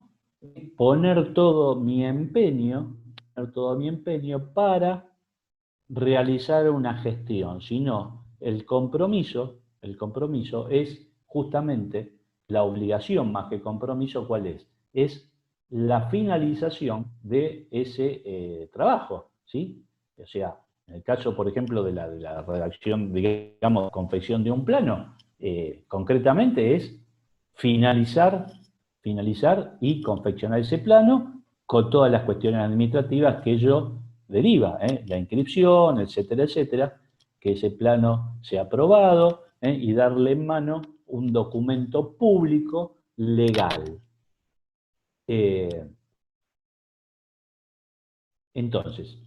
poner todo mi empeño para realizar una gestión, sino el compromiso es justamente la obligación más que compromiso, ¿cuál es? Es la finalización de ese trabajo, ¿sí? O sea, en el caso, por ejemplo, de la redacción, digamos, confección de un plano, concretamente es finalizar y confeccionar ese plano con todas las cuestiones administrativas que ello deriva, la inscripción, etcétera, etcétera, que ese plano sea aprobado y darle en mano un documento público legal. Entonces,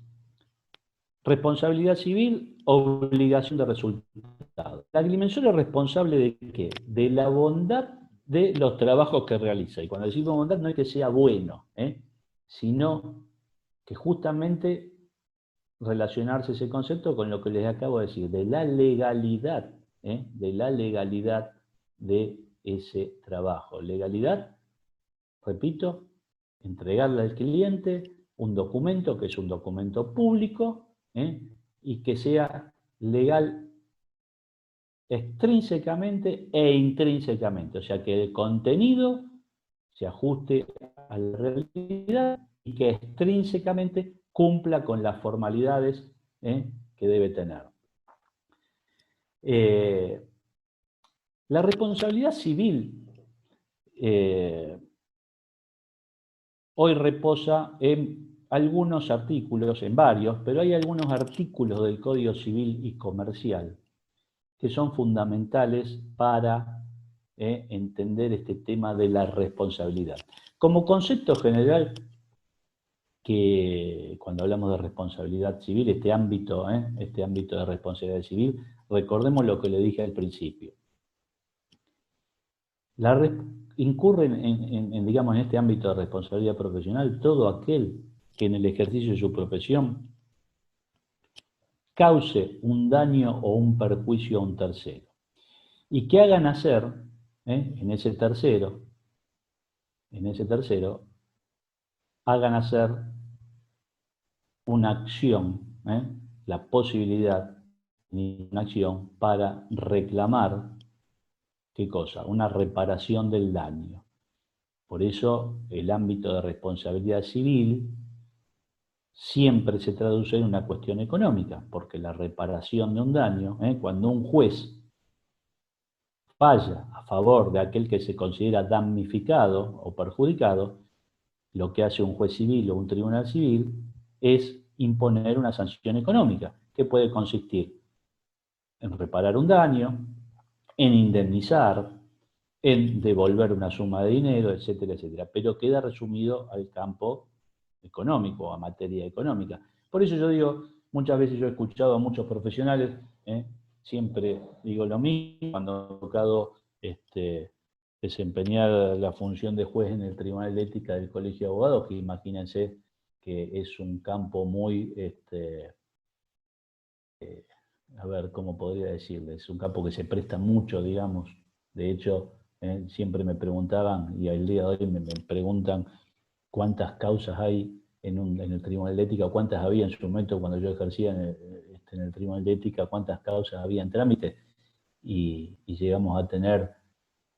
responsabilidad civil, obligación de resultado. El agrimensor es responsable de ¿qué? De la bondad de los trabajos que realiza. Y cuando decimos bondad no es que sea bueno, sino que justamente relacionarse ese concepto con lo que les acabo de decir, de la legalidad de ese trabajo. Legalidad, repito, entregarle al cliente un documento que es un documento público y que sea legal extrínsecamente e intrínsecamente, o sea que el contenido se ajuste a la realidad y que extrínsecamente cumpla con las formalidades que debe tener. La responsabilidad civil hoy reposa en algunos artículos, en varios, pero hay algunos artículos del Código Civil y Comercial que son fundamentales para entender este tema de la responsabilidad. Como concepto general, que cuando hablamos de responsabilidad civil, este ámbito de responsabilidad civil, recordemos lo que le dije al principio. Incurren digamos, en este ámbito de responsabilidad profesional todo aquel que en el ejercicio de su profesión cause un daño o un perjuicio a un tercero y que hagan hacer en ese tercero, hagan hacer una acción, la posibilidad de una acción para reclamar, ¿qué cosa? Una reparación del daño. Por eso el ámbito de responsabilidad civil siempre se traduce en una cuestión económica, porque la reparación de un daño, cuando un juez falla a favor de aquel que se considera damnificado o perjudicado, lo que hace un juez civil o un tribunal civil es imponer una sanción económica, que puede consistir en reparar un daño, en indemnizar, en devolver una suma de dinero, etcétera, etcétera, pero queda resumido al campo económico, a materia económica. Por eso yo digo, muchas veces yo he escuchado a muchos profesionales, siempre digo lo mismo, cuando he tocado desempeñar la función de juez en el Tribunal de Ética del Colegio de Abogados, que imagínense que es un campo muy a ver, ¿cómo podría decirles? Es un campo que se presta mucho, digamos. De hecho, siempre me preguntaban, y al día de hoy me preguntan cuántas causas hay en el Tribunal de Ética, cuántas había en su momento cuando yo ejercía en el Tribunal de Ética, cuántas causas había en trámite, y llegamos a tener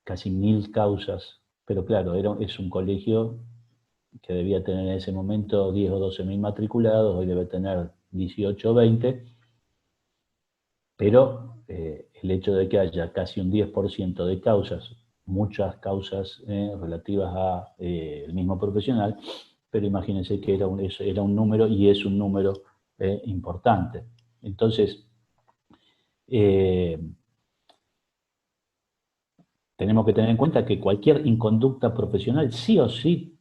casi 1000 causas, pero claro, es un colegio que debía tener en ese momento 10 o 12.000 matriculados, hoy debe tener 18 o 20, pero el hecho de que haya casi un 10% de causas, muchas causas relativas al mismo profesional, pero imagínense que era un número y es un número importante. Entonces, tenemos que tener en cuenta que cualquier inconducta profesional sí o sí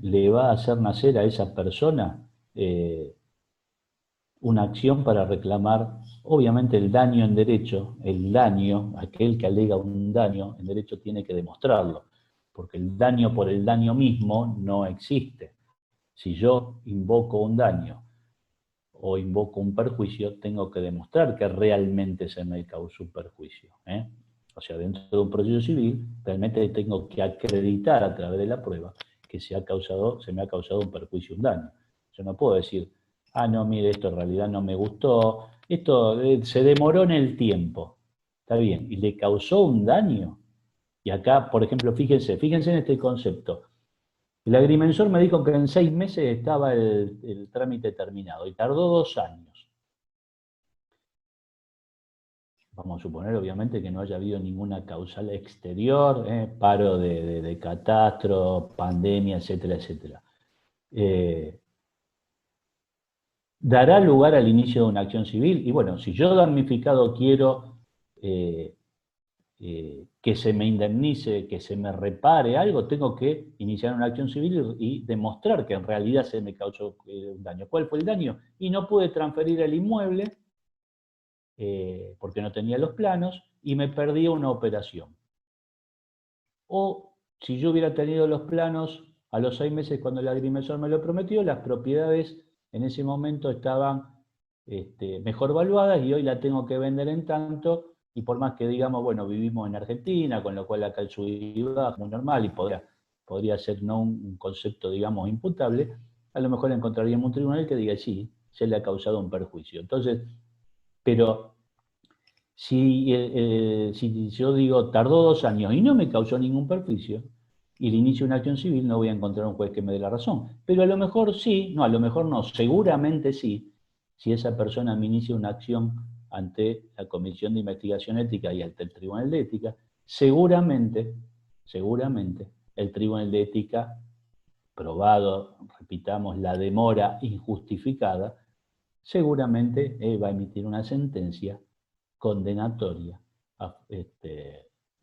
le va a hacer nacer a esa persona una acción para reclamar, obviamente, el daño en derecho. El daño, aquel que alega un daño en derecho tiene que demostrarlo, porque el daño por el daño mismo no existe. Si yo invoco un daño o invoco un perjuicio, tengo que demostrar que realmente se me causó un perjuicio. O sea, dentro de un proceso civil, realmente tengo que acreditar a través de la prueba que se me ha causado un perjuicio, un daño. Yo no puedo decir, ah, no, mire, esto en realidad no me gustó, esto se demoró en el tiempo. Está bien, y le causó un daño. Y acá, por ejemplo, fíjense en este concepto. El agrimensor me dijo que en 6 meses estaba el trámite terminado y tardó 2 años. Vamos a suponer, obviamente, que no haya habido ninguna causal exterior, paro de catastro, pandemia, etcétera, etcétera. Dará lugar al inicio de una acción civil. Y bueno, si yo damnificado quiero que se me indemnice, que se me repare algo, tengo que iniciar una acción civil y demostrar que en realidad se me causó un daño. ¿Cuál fue el daño? Y no pude transferir el inmueble porque no tenía los planos y me perdí una operación. O si yo hubiera tenido los planos a los 6 meses cuando el agrimensor me lo prometió, las propiedades en ese momento estaban mejor valuadas y hoy la tengo que vender en tanto, y por más que digamos, bueno, vivimos en Argentina, con lo cual acá el sub y baja es muy normal y podría ser no un concepto, digamos, imputable, a lo mejor encontraríamos un tribunal que diga, sí, se le ha causado un perjuicio. Entonces, pero si yo digo, tardó 2 años y no me causó ningún perjuicio, y le inicio una acción civil, no voy a encontrar un juez que me dé la razón. Pero a lo mejor sí, no, a lo mejor no, seguramente sí, si esa persona me inicia una acción ante la Comisión de Investigación Ética y ante el Tribunal de Ética, seguramente el Tribunal de Ética, probado, repitamos, la demora injustificada, seguramente va a emitir una sentencia condenatoria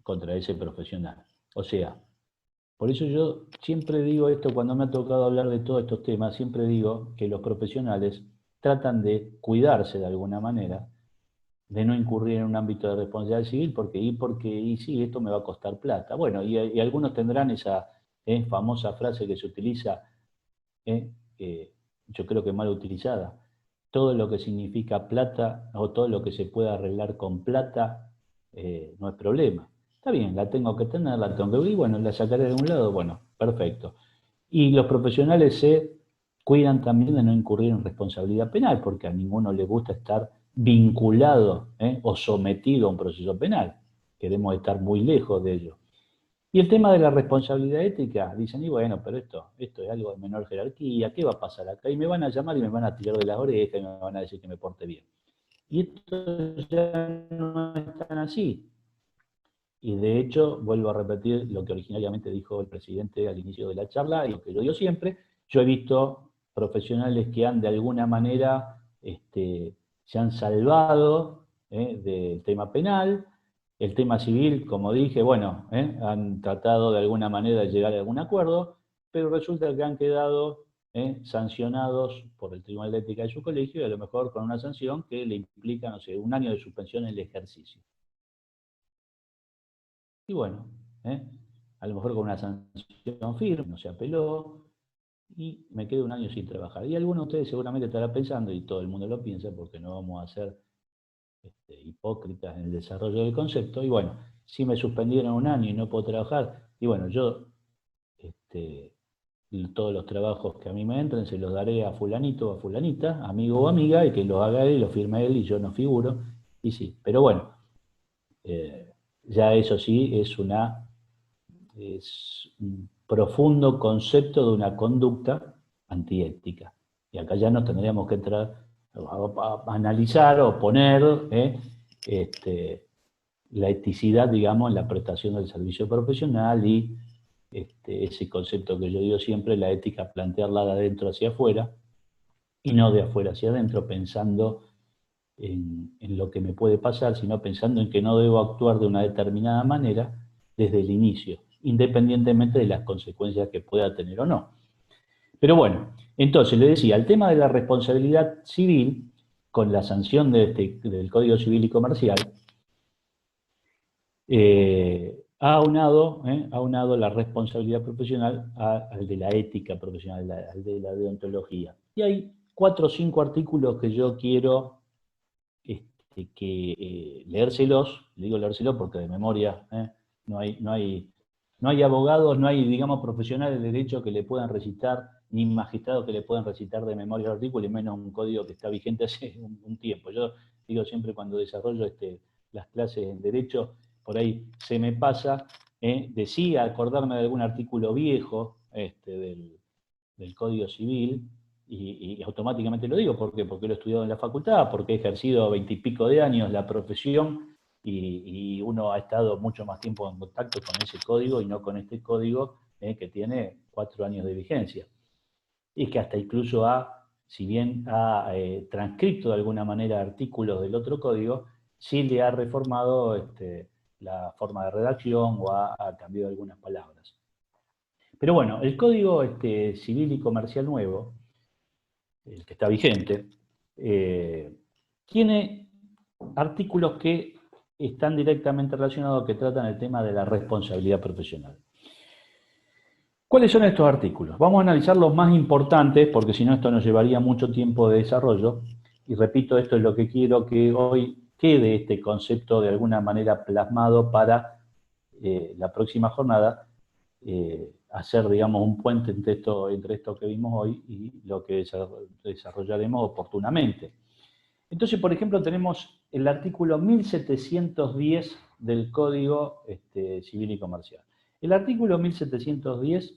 contra ese profesional. O sea, por eso yo siempre digo esto, cuando me ha tocado hablar de todos estos temas, siempre digo que los profesionales tratan de cuidarse de alguna manera, de no incurrir en un ámbito de responsabilidad civil, y sí, esto me va a costar plata. Bueno, y algunos tendrán esa famosa frase que se utiliza, yo creo que mal utilizada: todo lo que significa plata o todo lo que se pueda arreglar con plata no es problema. Está bien, la tengo que tener, la tengo que ver, y bueno, la sacaré de un lado, bueno, perfecto. Y los profesionales se cuidan también de no incurrir en responsabilidad penal, porque a ninguno le gusta estar vinculado o sometido a un proceso penal. Queremos estar muy lejos de ello. Y el tema de la responsabilidad ética, dicen, y bueno, pero esto es algo de menor jerarquía, ¿qué va a pasar acá? Y me van a llamar y me van a tirar de las orejas y me van a decir que me porte bien. Y esto ya no es tan así. Y de hecho, vuelvo a repetir lo que originariamente dijo el presidente al inicio de la charla y lo que yo digo siempre: yo he visto profesionales que han de alguna manera se han salvado del tema penal. El tema civil, como dije, bueno, han tratado de alguna manera de llegar a algún acuerdo, pero resulta que han quedado sancionados por el Tribunal de Ética de su colegio, y a lo mejor con una sanción que le implica, no sé, 1 año de suspensión en el ejercicio. Y bueno, a lo mejor con una sanción firme, no se apeló, y me quedo 1 año sin trabajar. Y alguno de ustedes seguramente estará pensando, y todo el mundo lo piensa, porque no vamos a ser hipócritas en el desarrollo del concepto, y bueno, si me suspendieron un año y no puedo trabajar, y bueno, yo todos los trabajos que a mí me entren se los daré a fulanito o a fulanita, amigo o amiga, y que lo haga él y lo firme él y yo no figuro, y sí, pero bueno, ya eso sí es un profundo concepto de una conducta antiética. Y acá ya nos tendríamos que entrar a analizar o poner la eticidad, digamos, en la prestación del servicio profesional y ese concepto que yo digo siempre, la ética, plantearla de adentro hacia afuera y no de afuera hacia adentro, pensando en lo que me puede pasar, sino pensando en que no debo actuar de una determinada manera desde el inicio, independientemente de las consecuencias que pueda tener o no. Pero bueno, entonces le decía, el tema de la responsabilidad civil, con la sanción del Código Civil y Comercial, ha aunado la responsabilidad profesional al de la ética profesional, al de la deontología. Y hay 4 o 5 artículos que yo quiero leérselos, digo leérselos porque de memoria no hay abogados, no hay, digamos, profesionales de derecho que le puedan recitar, ni magistrados que le puedan recitar de memoria el artículo, y menos un código que está vigente hace un tiempo. Yo digo siempre cuando desarrollo las clases en derecho, por ahí se me pasa, decía acordarme de algún artículo viejo del Código Civil, y automáticamente lo digo, ¿por qué? Porque lo he estudiado en la facultad, porque he ejercido 20 y pico de años la profesión, y uno ha estado mucho más tiempo en contacto con ese código y no con este código que tiene 4 años de vigencia. Y que hasta incluso si bien ha transcrito de alguna manera artículos del otro código, sí le ha reformado la forma de redacción o ha cambiado algunas palabras. Pero bueno, el Código Civil y Comercial nuevo, el que está vigente, tiene artículos que están directamente relacionados, que tratan el tema de la responsabilidad profesional. ¿Cuáles son estos artículos? Vamos a analizar los más importantes, porque si no esto nos llevaría mucho tiempo de desarrollo, y repito, esto es lo que quiero que hoy quede este concepto de alguna manera plasmado para la próxima jornada, hacer, digamos, un puente entre esto que vimos hoy y lo que desarrollaremos oportunamente. Entonces, por ejemplo, tenemos el artículo 1710 del Código Civil y Comercial. El artículo 1710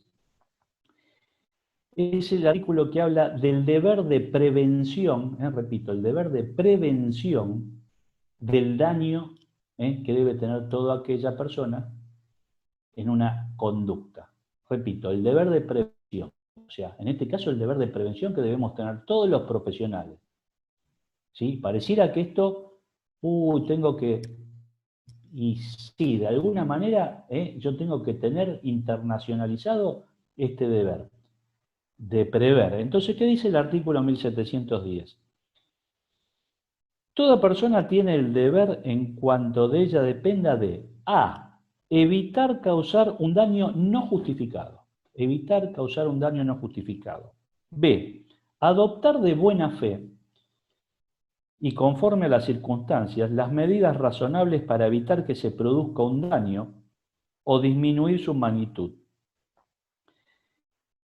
es el artículo que habla del deber de prevención, repito, el deber de prevención del daño que debe tener toda aquella persona en una conducta. Repito, el deber de prevención. O sea, en este caso el deber de prevención que debemos tener todos los profesionales. ¿Sí? Pareciera que esto, tengo que... Y sí, de alguna manera yo tengo que tener internacionalizado este deber de prever. Entonces, ¿qué dice el artículo 1710? Toda persona tiene el deber en cuanto de ella dependa de a. Evitar causar un daño no justificado. Evitar causar un daño no justificado. B. Adoptar de buena fe y conforme a las circunstancias las medidas razonables para evitar que se produzca un daño o disminuir su magnitud.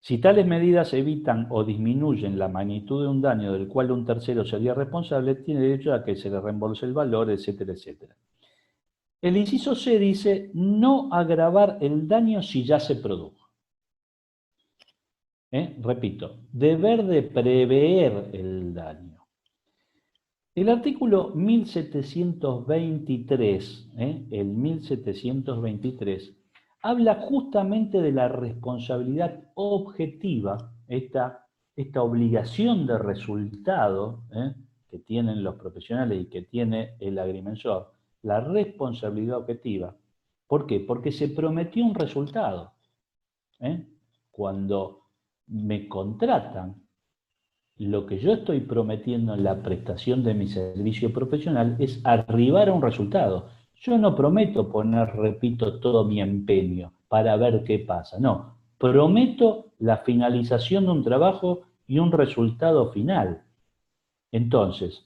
Si tales medidas evitan o disminuyen la magnitud de un daño del cual un tercero sería responsable, tiene derecho a que se le reembolse el valor, etcétera, etcétera. El inciso C dice, no agravar el daño si ya se produjo. Repito, deber de prever el daño. El artículo 1723, el 1723, habla justamente de la responsabilidad objetiva, esta obligación de resultado que tienen los profesionales y que tiene el agrimensor, la responsabilidad objetiva. ¿Por qué? Porque se prometió un resultado. Cuando me contratan, lo que yo estoy prometiendo en la prestación de mi servicio profesional es arribar a un resultado. Yo no prometo poner, repito, todo mi empeño para ver qué pasa. No, prometo la finalización de un trabajo y un resultado final. Entonces,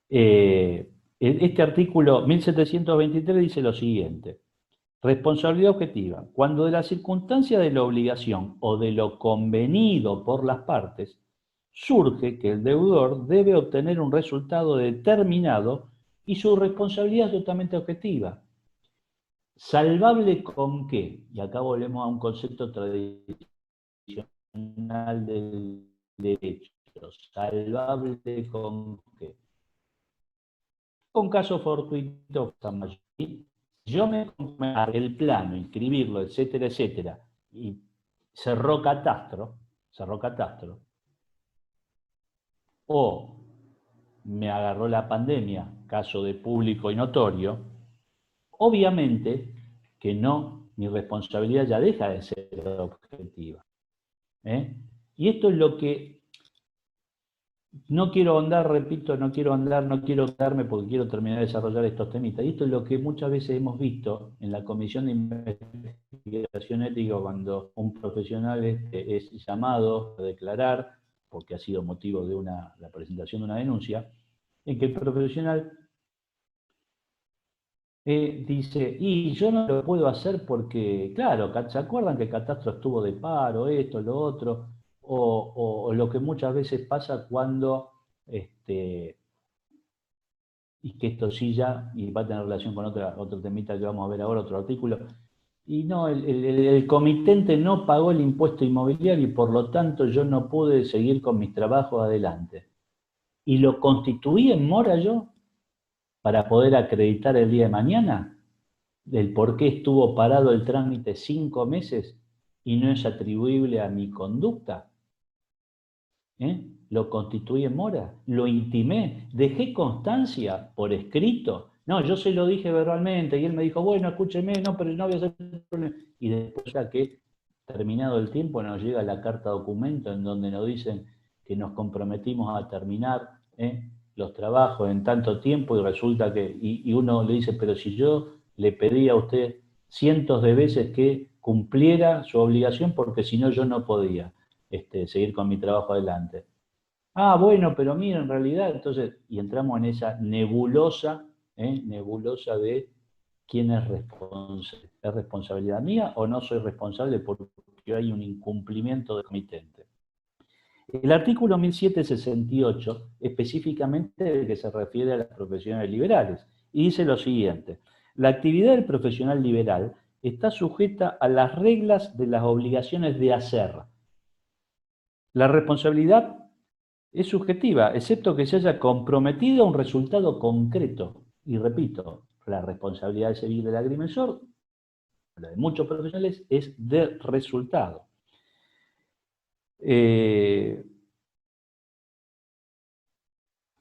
Este artículo 1723 dice lo siguiente: responsabilidad objetiva. Cuando de la circunstancia de la obligación o de lo convenido por las partes surge que el deudor debe obtener un resultado determinado y su responsabilidad es totalmente objetiva. ¿Salvable con qué? Y acá volvemos a un concepto tradicional del derecho. ¿Salvable con qué? Con caso fortuito, yo me el plano, inscribirlo, etcétera, etcétera, y cerró catastro, o me agarró la pandemia, caso de público y notorio, obviamente que no, mi responsabilidad ya deja de ser objetiva. Y esto es lo que no quiero ahondar, repito, no quiero quedarme porque quiero terminar de desarrollar estos temitas. Y esto es lo que muchas veces hemos visto en la Comisión de Investigación Ética cuando un profesional es llamado a declarar, porque ha sido motivo de la presentación de una denuncia, en que el profesional dice, y yo no lo puedo hacer porque, claro, ¿se acuerdan que el catastro estuvo de paro, esto, lo otro? O lo que muchas veces pasa cuando, y que esto sí ya, y va a tener relación con otro temita que vamos a ver ahora, otro artículo, y no, el comitente no pagó el impuesto inmobiliario y por lo tanto yo no pude seguir con mis trabajos adelante. ¿Y lo constituí en mora yo para poder acreditar el día de mañana del por qué estuvo parado el trámite 5 meses y no es atribuible a mi conducta? Lo constituí en mora, lo intimé, dejé constancia por escrito. No, yo se lo dije verbalmente y él me dijo, bueno, escúcheme, no, pero no voy a hacer problema. Y después, ya que terminado el tiempo, nos llega la carta documento en donde nos dicen que nos comprometimos a terminar los trabajos en tanto tiempo y resulta que, y uno le dice, pero si yo le pedí a usted cientos de veces que cumpliera su obligación porque si no yo no podía seguir con mi trabajo adelante. Ah, bueno, pero mira, en realidad, entonces, y entramos en esa nebulosa de quién es responsable. ¿Es responsabilidad mía o no soy responsable porque hay un incumplimiento del comitente? El artículo 1768, específicamente que se refiere a las profesiones liberales, y dice lo siguiente: la actividad del profesional liberal está sujeta a las reglas de las obligaciones de hacer. La responsabilidad es subjetiva, excepto que se haya comprometido a un resultado concreto. Y repito, la responsabilidad civil del agrimensor, la de muchos profesionales, es de resultado.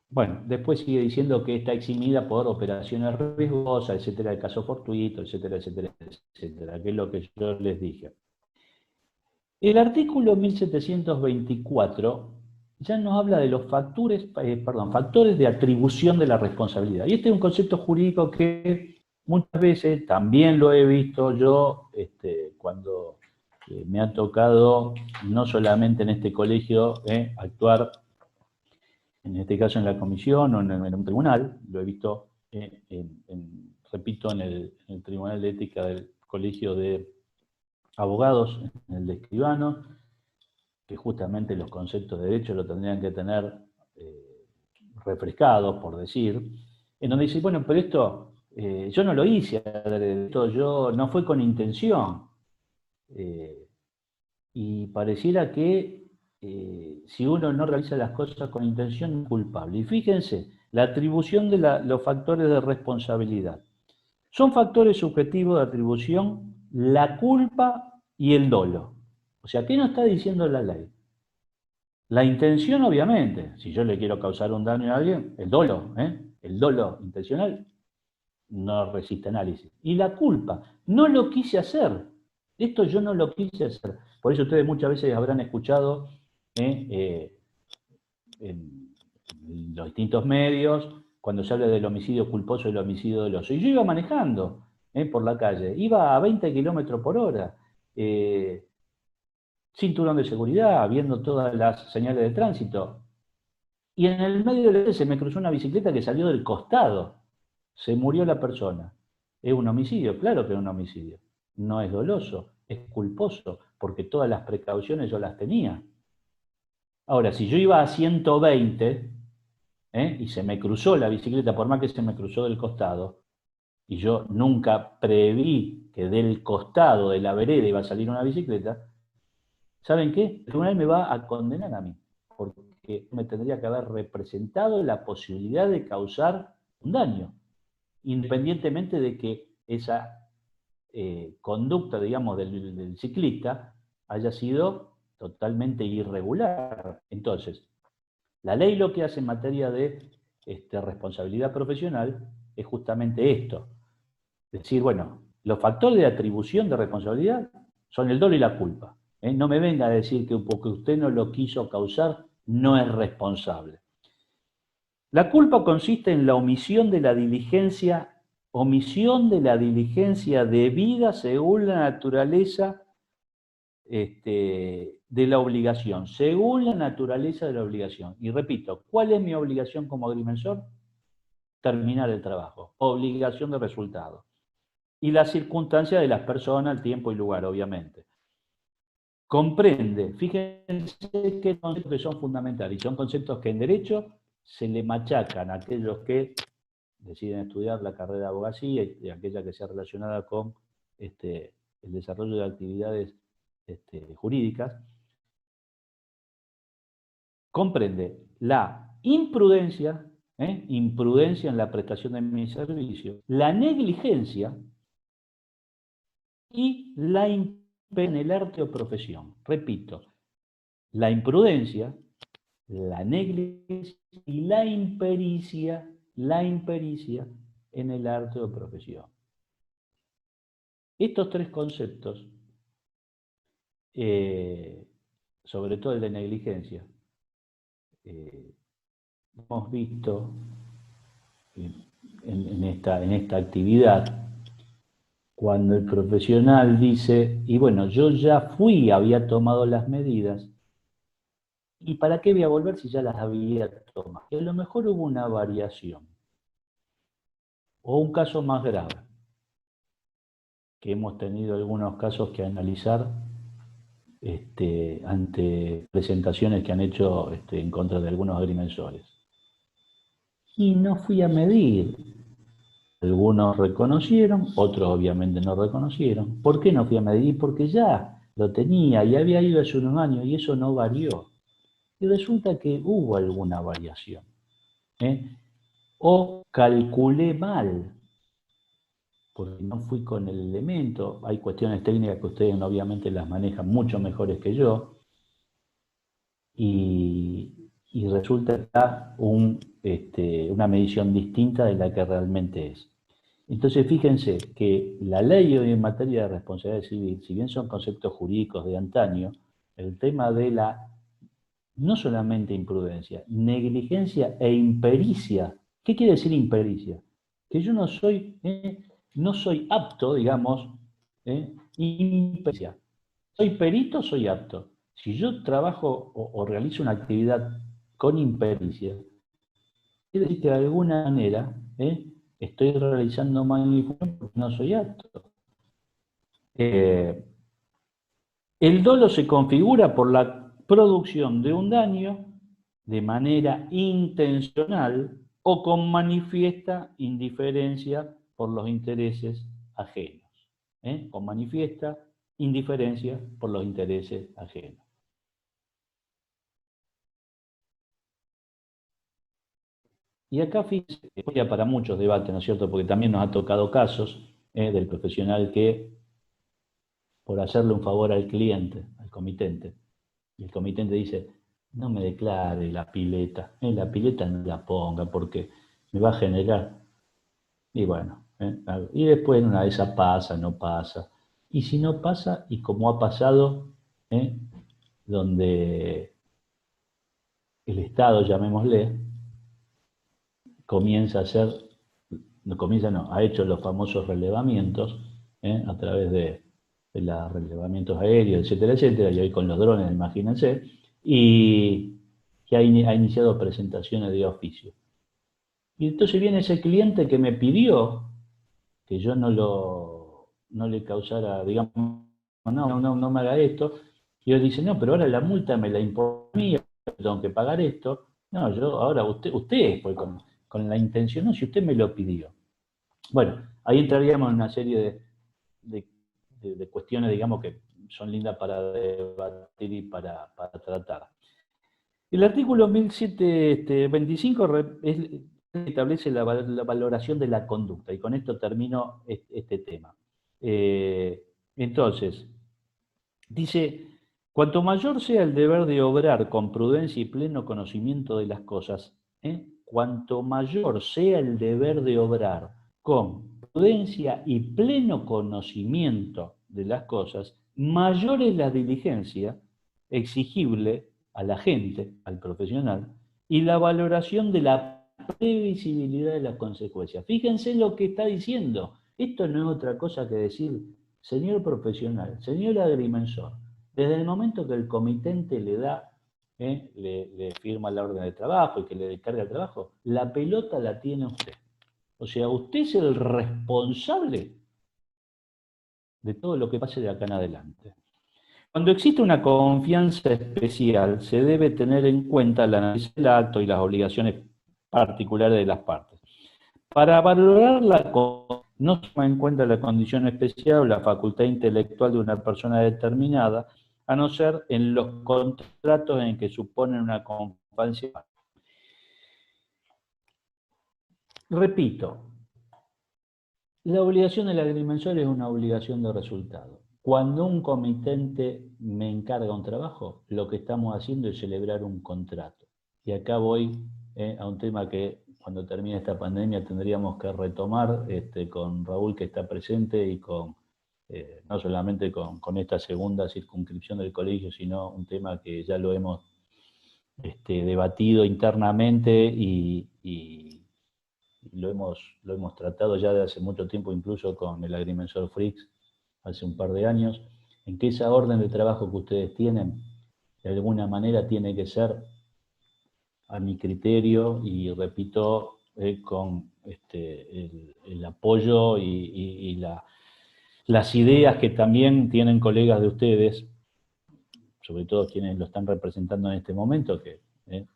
Bueno, después sigue diciendo que está eximida por operaciones riesgosas, etcétera, el caso fortuito, etcétera, etcétera, etcétera, que es lo que yo les dije. El artículo 1724 ya nos habla de los factores de atribución de la responsabilidad. Y este es un concepto jurídico que muchas veces también lo he visto yo cuando me ha tocado, no solamente en este colegio, actuar, en este caso en la comisión o en un tribunal, lo he visto, repito, en el Tribunal de Ética del Colegio de Abogados, en el de escribanos, que justamente los conceptos de derecho lo tendrían que tener refrescados, por decir, en donde dice, bueno, pero esto yo no lo hice, esto yo no fue con intención. Y pareciera que si uno no realiza las cosas con intención, es culpable. Y fíjense, la atribución de los factores de responsabilidad. Son factores subjetivos de atribución la culpa y el dolo. O sea, ¿qué nos está diciendo la ley? La intención, obviamente, si yo le quiero causar un daño a alguien, el dolo intencional no resiste análisis. Y la culpa, no lo quise hacer. Esto yo no lo quise hacer. Por eso ustedes muchas veces habrán escuchado en los distintos medios, cuando se habla del homicidio culposo y el homicidio doloso. Y yo iba manejando por la calle, iba a 20 kilómetros por hora, cinturón de seguridad, viendo todas las señales de tránsito. Y en el medio de la calle se me cruzó una bicicleta que salió del costado. Se murió la persona. ¿Es un homicidio? Claro que es un homicidio. No es doloso, es culposo, porque todas las precauciones yo las tenía. Ahora, si yo iba a 120, y se me cruzó la bicicleta, por más que se me cruzó del costado, y yo nunca preví que del costado de la vereda iba a salir una bicicleta, ¿saben qué? El tribunal me va a condenar a mí, porque me tendría que haber representado la posibilidad de causar un daño, independientemente de que esa conducta, digamos, del ciclista haya sido totalmente irregular. Entonces, la ley lo que hace en materia de responsabilidad profesional es justamente esto. Es decir, bueno, los factores de atribución de responsabilidad son el dolo y la culpa. No me venga a decir que porque usted no lo quiso causar, no es responsable. La culpa consiste en la omisión de la diligencia debida según la naturaleza de la obligación, según la naturaleza de la obligación. Y repito, ¿cuál es mi obligación como agrimensor? Terminar el trabajo, obligación de resultado. Y la circunstancia de las personas, el tiempo y lugar, obviamente. Comprende, fíjense qué conceptos son fundamentales, y son conceptos que en derecho se le machacan a aquellos que deciden estudiar la carrera de abogacía y aquella que sea relacionada con el desarrollo de actividades jurídicas. Comprende la imprudencia, imprudencia en la prestación de mi servicio, la negligencia y la imprudencia en el arte o profesión. Repito, la imprudencia, la negligencia y la impericia en el arte o profesión. Estos tres conceptos, sobre todo el de negligencia, hemos visto en esta actividad, cuando el profesional dice, y bueno, yo ya fui, había tomado las medidas, ¿y para qué voy a volver si ya las había tomado? Y a lo mejor hubo una variación, o un caso más grave, que hemos tenido algunos casos que analizar ante presentaciones que han hecho en contra de algunos agrimensores. Y no fui a medir. Algunos reconocieron, otros obviamente no reconocieron. ¿Por qué no fui a medir? Porque ya lo tenía y había ido hace unos años y eso no varió. Y resulta que hubo alguna variación. O calculé mal, porque no fui con el elemento. Hay cuestiones técnicas que ustedes obviamente las manejan mucho mejores que yo. Y resulta que da una medición distinta de la que realmente es. Entonces, fíjense que la ley hoy en materia de responsabilidad civil, si bien son conceptos jurídicos de antaño, el tema de la, no solamente imprudencia, negligencia e impericia. ¿Qué quiere decir impericia? Que yo no soy apto, digamos, impericia. ¿Soy perito o soy apto? Si yo trabajo o realizo una actividad con impericia, quiere decir que de alguna manera estoy realizando mal mi función porque no soy apto. El dolo se configura por la producción de un daño de manera intencional o con manifiesta indiferencia por los intereses ajenos. Con manifiesta indiferencia por los intereses ajenos. Y acá, fíjense, ya para muchos debates, ¿no es cierto? Porque también nos ha tocado casos del profesional que, por hacerle un favor al cliente, al comitente, y el comitente dice, no me declare la pileta no la ponga porque me va a generar. Y bueno, y después una de esas pasa, no pasa. Y si no pasa, y como ha pasado, donde el Estado, llamémosle, ha hecho los famosos relevamientos a través de los relevamientos aéreos, etcétera, etcétera, y hoy con los drones, imagínense, y que ha iniciado presentaciones de oficio. Y entonces viene ese cliente que me pidió que yo no le causara, digamos, no me haga esto. Y él dice, no, pero ahora la multa me la impone, tengo que pagar esto. No, ahora usted fue con la intención, no, si usted me lo pidió. Bueno, ahí entraríamos en una serie de cuestiones, digamos, que son lindas para debatir y para tratar. El artículo 1725 establece la valoración de la conducta, y con esto termino este tema. Entonces, dice, cuanto mayor sea el deber de obrar con prudencia y pleno conocimiento de las cosas, cuanto mayor sea el deber de obrar con prudencia y pleno conocimiento de las cosas, mayor es la diligencia exigible a la gente, al profesional, y la valoración de la previsibilidad de las consecuencias. Fíjense lo que está diciendo. Esto no es otra cosa que decir, señor profesional, señor agrimensor, desde el momento que el comitente le da, le firma la orden de trabajo y que le descarga el trabajo, la pelota la tiene usted. O sea, usted es el responsable de todo lo que pase de acá en adelante. Cuando existe una confianza especial, se debe tener en cuenta el análisis del acto y las obligaciones particulares de las partes. Para valorar no se toma en cuenta la condición especial o la facultad intelectual de una persona determinada, a no ser en los contratos en que suponen una confianza. Repito, la obligación del agrimensor es una obligación de resultado. Cuando un comitente me encarga un trabajo, lo que estamos haciendo es celebrar un contrato. Y acá voy a un tema que cuando termine esta pandemia tendríamos que retomar con Raúl, que está presente, y no solamente con esta segunda circunscripción del colegio, sino un tema que ya lo hemos debatido internamente y lo hemos tratado ya de hace mucho tiempo, incluso con el agrimensor Fricks, hace un par de años, en que esa orden de trabajo que ustedes tienen, de alguna manera tiene que ser, a mi criterio, y repito, con el apoyo y las ideas que también tienen colegas de ustedes, sobre todo quienes lo están representando en este momento, que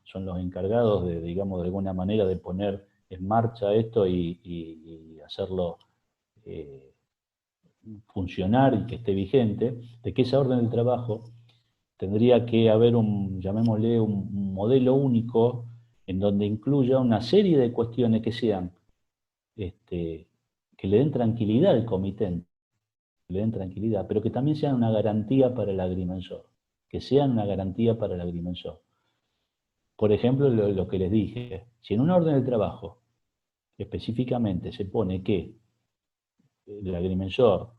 son los encargados de, digamos, de alguna manera de poner en marcha esto y hacerlo funcionar y que esté vigente, de que esa orden del trabajo tendría que haber llamémosle, un modelo único en donde incluya una serie de cuestiones que sean, que le den tranquilidad al comitente, que le den tranquilidad, pero que también sean una garantía para el agrimensor, que sean una garantía para el agrimensor. Por ejemplo, lo que les dije, si en una orden de trabajo específicamente se pone que el agrimensor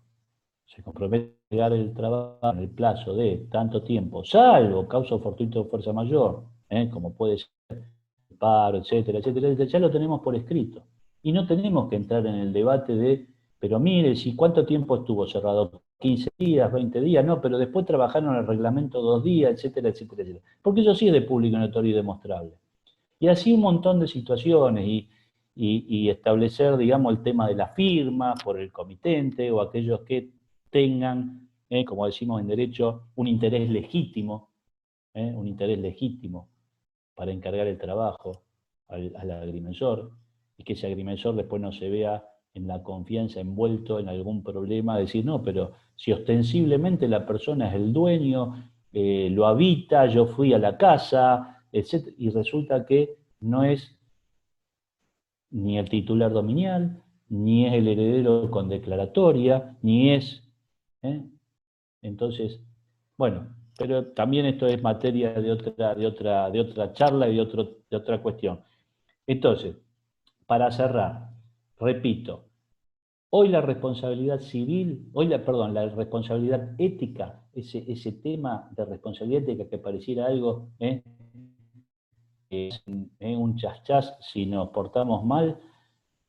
se compromete a entregar el trabajo en el plazo de tanto tiempo, salvo causa fortuita o fuerza mayor, como puede ser paro, etcétera, etcétera, ya lo tenemos por escrito. Y no tenemos que entrar en el debate de, pero mire, si cuánto tiempo estuvo cerrado, 15 días, 20 días, no, pero después trabajaron el reglamento 2 días, etcétera, etcétera, etcétera. Porque eso sí es de público notorio y demostrable. Y así un montón de situaciones, y establecer, digamos, el tema de la firma por el comitente o aquellos que tengan, como decimos en derecho, un interés legítimo para encargar el trabajo al agrimensor, y que ese agrimensor después no se vea en la confianza envuelto en algún problema, decir, no, pero si ostensiblemente la persona es el dueño, lo habita, yo fui a la casa, etc., y resulta que no es ni el titular dominial, ni es el heredero con declaratoria, ni es... Entonces, bueno, pero también esto es materia de otra charla y de otra cuestión. Entonces, para cerrar, repito, hoy la responsabilidad civil, la responsabilidad ética, ese tema de responsabilidad ética que pareciera algo, un chas si nos portamos mal,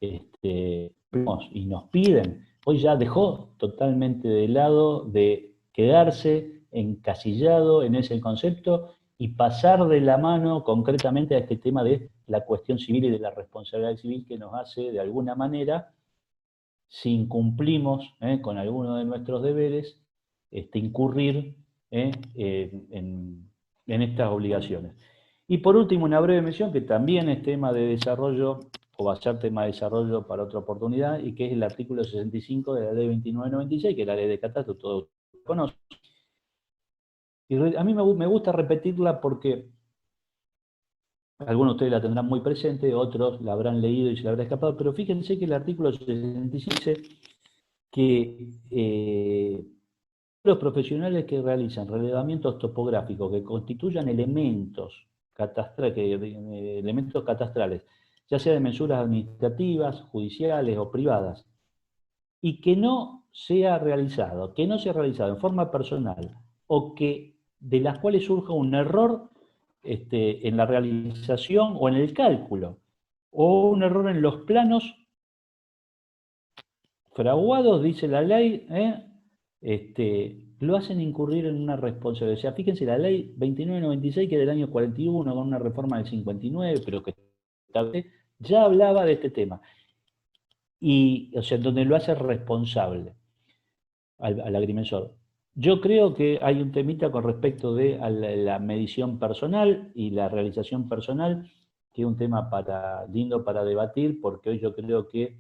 y nos piden, hoy ya dejó totalmente de lado de quedarse encasillado en ese concepto, y pasar de la mano concretamente a este tema de la cuestión civil y de la responsabilidad civil que nos hace, de alguna manera, si incumplimos con alguno de nuestros deberes, incurrir en estas obligaciones. Y por último, una breve mención que también es tema de desarrollo, o va a ser tema de desarrollo para otra oportunidad, y que es el artículo 65 de la ley 2996, que es la ley de catastro, todos conocen. Y a mí me gusta repetirla porque algunos de ustedes la tendrán muy presente, otros la habrán leído y se la habrá escapado, pero fíjense que el artículo 65 dice que los profesionales que realizan relevamientos topográficos que constituyan elementos catastrales, ya sea de mensuras administrativas, judiciales o privadas, y que no sea realizado en forma personal, o que de las cuales surja un error en la realización o en el cálculo, o un error en los planos fraguados, dice la ley, lo hacen incurrir en una responsabilidad. O sea, fíjense, la ley 2996, que es del año 41, con una reforma del 59, pero que ya hablaba de este tema. Y, o sea, donde lo hace responsable al agrimensor. Yo creo que hay un temita con respecto de la medición personal y la realización personal, que es un tema lindo para debatir, porque hoy yo creo que,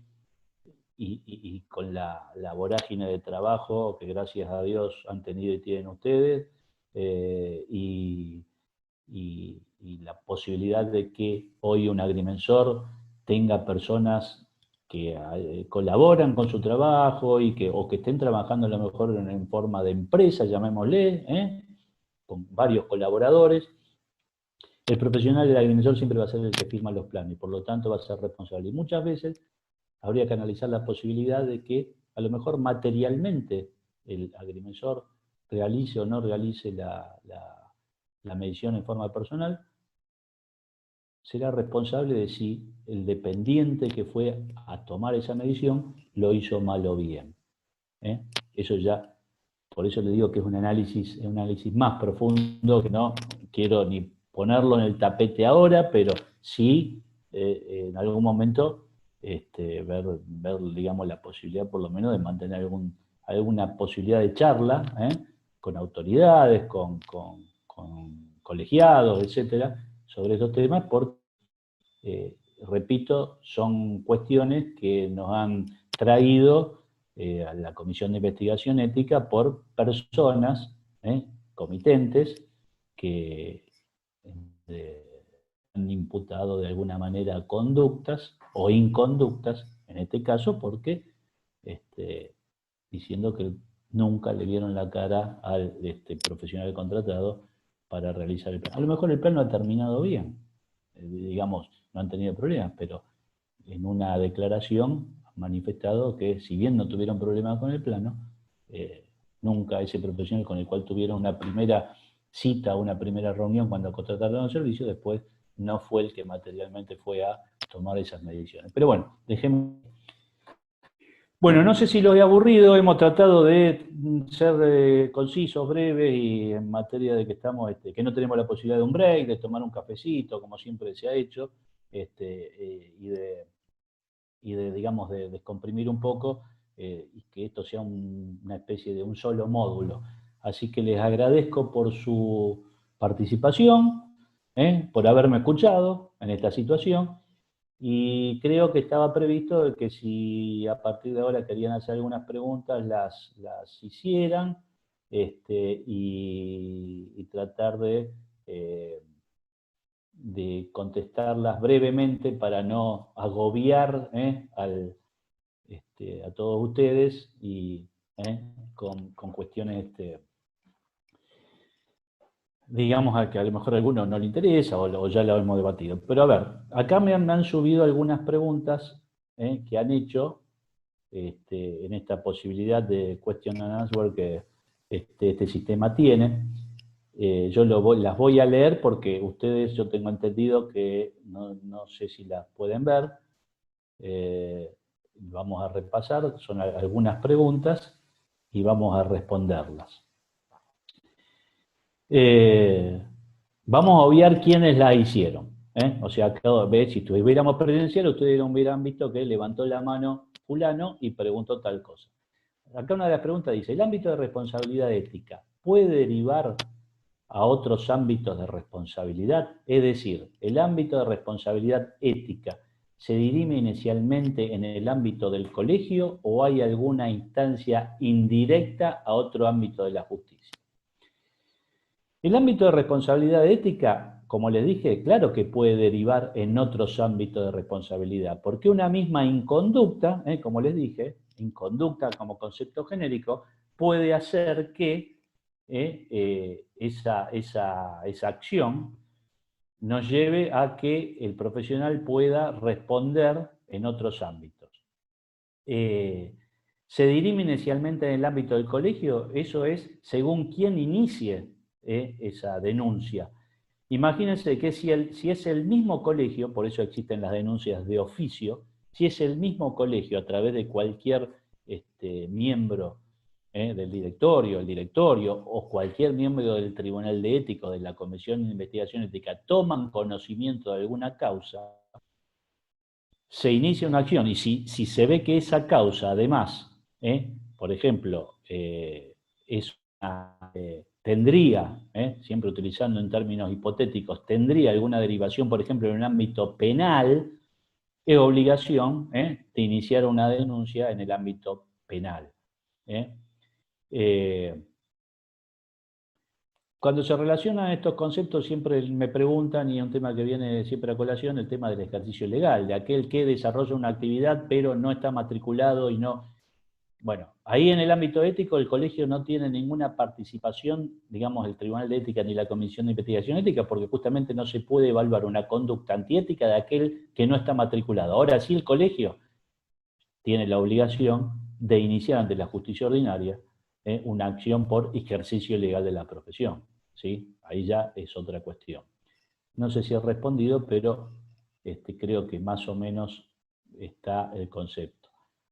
y con la vorágine de trabajo que gracias a Dios han tenido y tienen ustedes, y la posibilidad de que hoy un agrimensor tenga personas que colaboran con su trabajo o que estén trabajando a lo mejor en forma de empresa, llamémosle, con varios colaboradores. El profesional del agrimensor siempre va a ser el que firma los planos y por lo tanto va a ser responsable. Y muchas veces habría que analizar la posibilidad de que a lo mejor materialmente el agrimensor realice o no realice la medición en forma personal, será responsable de si el dependiente que fue a tomar esa medición lo hizo mal o bien. Eso ya, por eso le digo que es un análisis más profundo, que no quiero ni ponerlo en el tapete ahora, pero sí en algún momento ver, digamos, la posibilidad por lo menos de mantener alguna posibilidad de charla con autoridades, con colegiados, etcétera, sobre estos temas, porque, repito, son cuestiones que nos han traído a la Comisión de Investigación Ética por personas, comitentes, que han imputado de alguna manera conductas o inconductas, en este caso porque diciendo que nunca le vieron la cara al profesional contratado para realizar el plan. A lo mejor el plan no ha terminado bien, digamos, no han tenido problemas, pero en una declaración han manifestado que si bien no tuvieron problemas con el plano, nunca ese profesional con el cual tuvieron una primera cita, una primera reunión cuando contrataron el servicio, después no fue el que materialmente fue a tomar esas mediciones. Pero bueno, dejemos. Bueno, no sé si los he aburrido, hemos tratado de ser concisos, breves y en materia de que estamos, que no tenemos la posibilidad de un break, de tomar un cafecito, como siempre se ha hecho, y de, digamos, de descomprimir un poco y que esto sea una especie de un solo módulo. Así que les agradezco por su participación, por haberme escuchado en esta situación. Y creo que estaba previsto que si a partir de ahora querían hacer algunas preguntas, las hicieran, y tratar de contestarlas brevemente para no agobiar a todos ustedes y con cuestiones digamos a que a lo mejor a alguno no le interesa o ya lo hemos debatido. Pero a ver, acá me han subido algunas preguntas que han hecho en esta posibilidad de question and answer que este sistema tiene. Yo las voy a leer porque ustedes, yo tengo entendido que no sé si las pueden ver. Vamos a repasar, son algunas preguntas y vamos a responderlas. Vamos a obviar quiénes la hicieron. O sea, si estuviéramos presencial, ustedes hubieran visto que levantó la mano fulano y preguntó tal cosa. Acá una de las preguntas dice, ¿el ámbito de responsabilidad ética puede derivar a otros ámbitos de responsabilidad? Es decir, ¿el ámbito de responsabilidad ética se dirime inicialmente en el ámbito del colegio o hay alguna instancia indirecta a otro ámbito de la justicia? El ámbito de responsabilidad ética, como les dije, claro que puede derivar en otros ámbitos de responsabilidad, porque una misma inconducta, como les dije, inconducta como concepto genérico, puede hacer que esa acción nos lleve a que el profesional pueda responder en otros ámbitos. ¿Se dirime inicialmente en el ámbito del colegio? Eso es según quién inicie esa denuncia. Imagínense que si es el mismo colegio, por eso existen las denuncias de oficio, si es el mismo colegio a través de cualquier miembro del directorio, el directorio o cualquier miembro del Tribunal de Ética o de la Comisión de Investigación Ética toman conocimiento de alguna causa, se inicia una acción y si se ve que esa causa además, por ejemplo, tendría, siempre utilizando en términos hipotéticos, tendría alguna derivación, por ejemplo, en un ámbito penal, es obligación de iniciar una denuncia en el ámbito penal. Cuando se relacionan estos conceptos siempre me preguntan, y es un tema que viene siempre a colación, el tema del ejercicio legal, de aquel que desarrolla una actividad pero no está matriculado y no... Bueno, ahí en el ámbito ético el colegio no tiene ninguna participación, digamos, el Tribunal de Ética ni la Comisión de Investigación Ética, porque justamente no se puede evaluar una conducta antiética de aquel que no está matriculado. Ahora sí el colegio tiene la obligación de iniciar ante la justicia ordinaria una acción por ejercicio legal de la profesión. ¿Sí? Ahí ya es otra cuestión. No sé si he respondido, pero creo que más o menos está el concepto.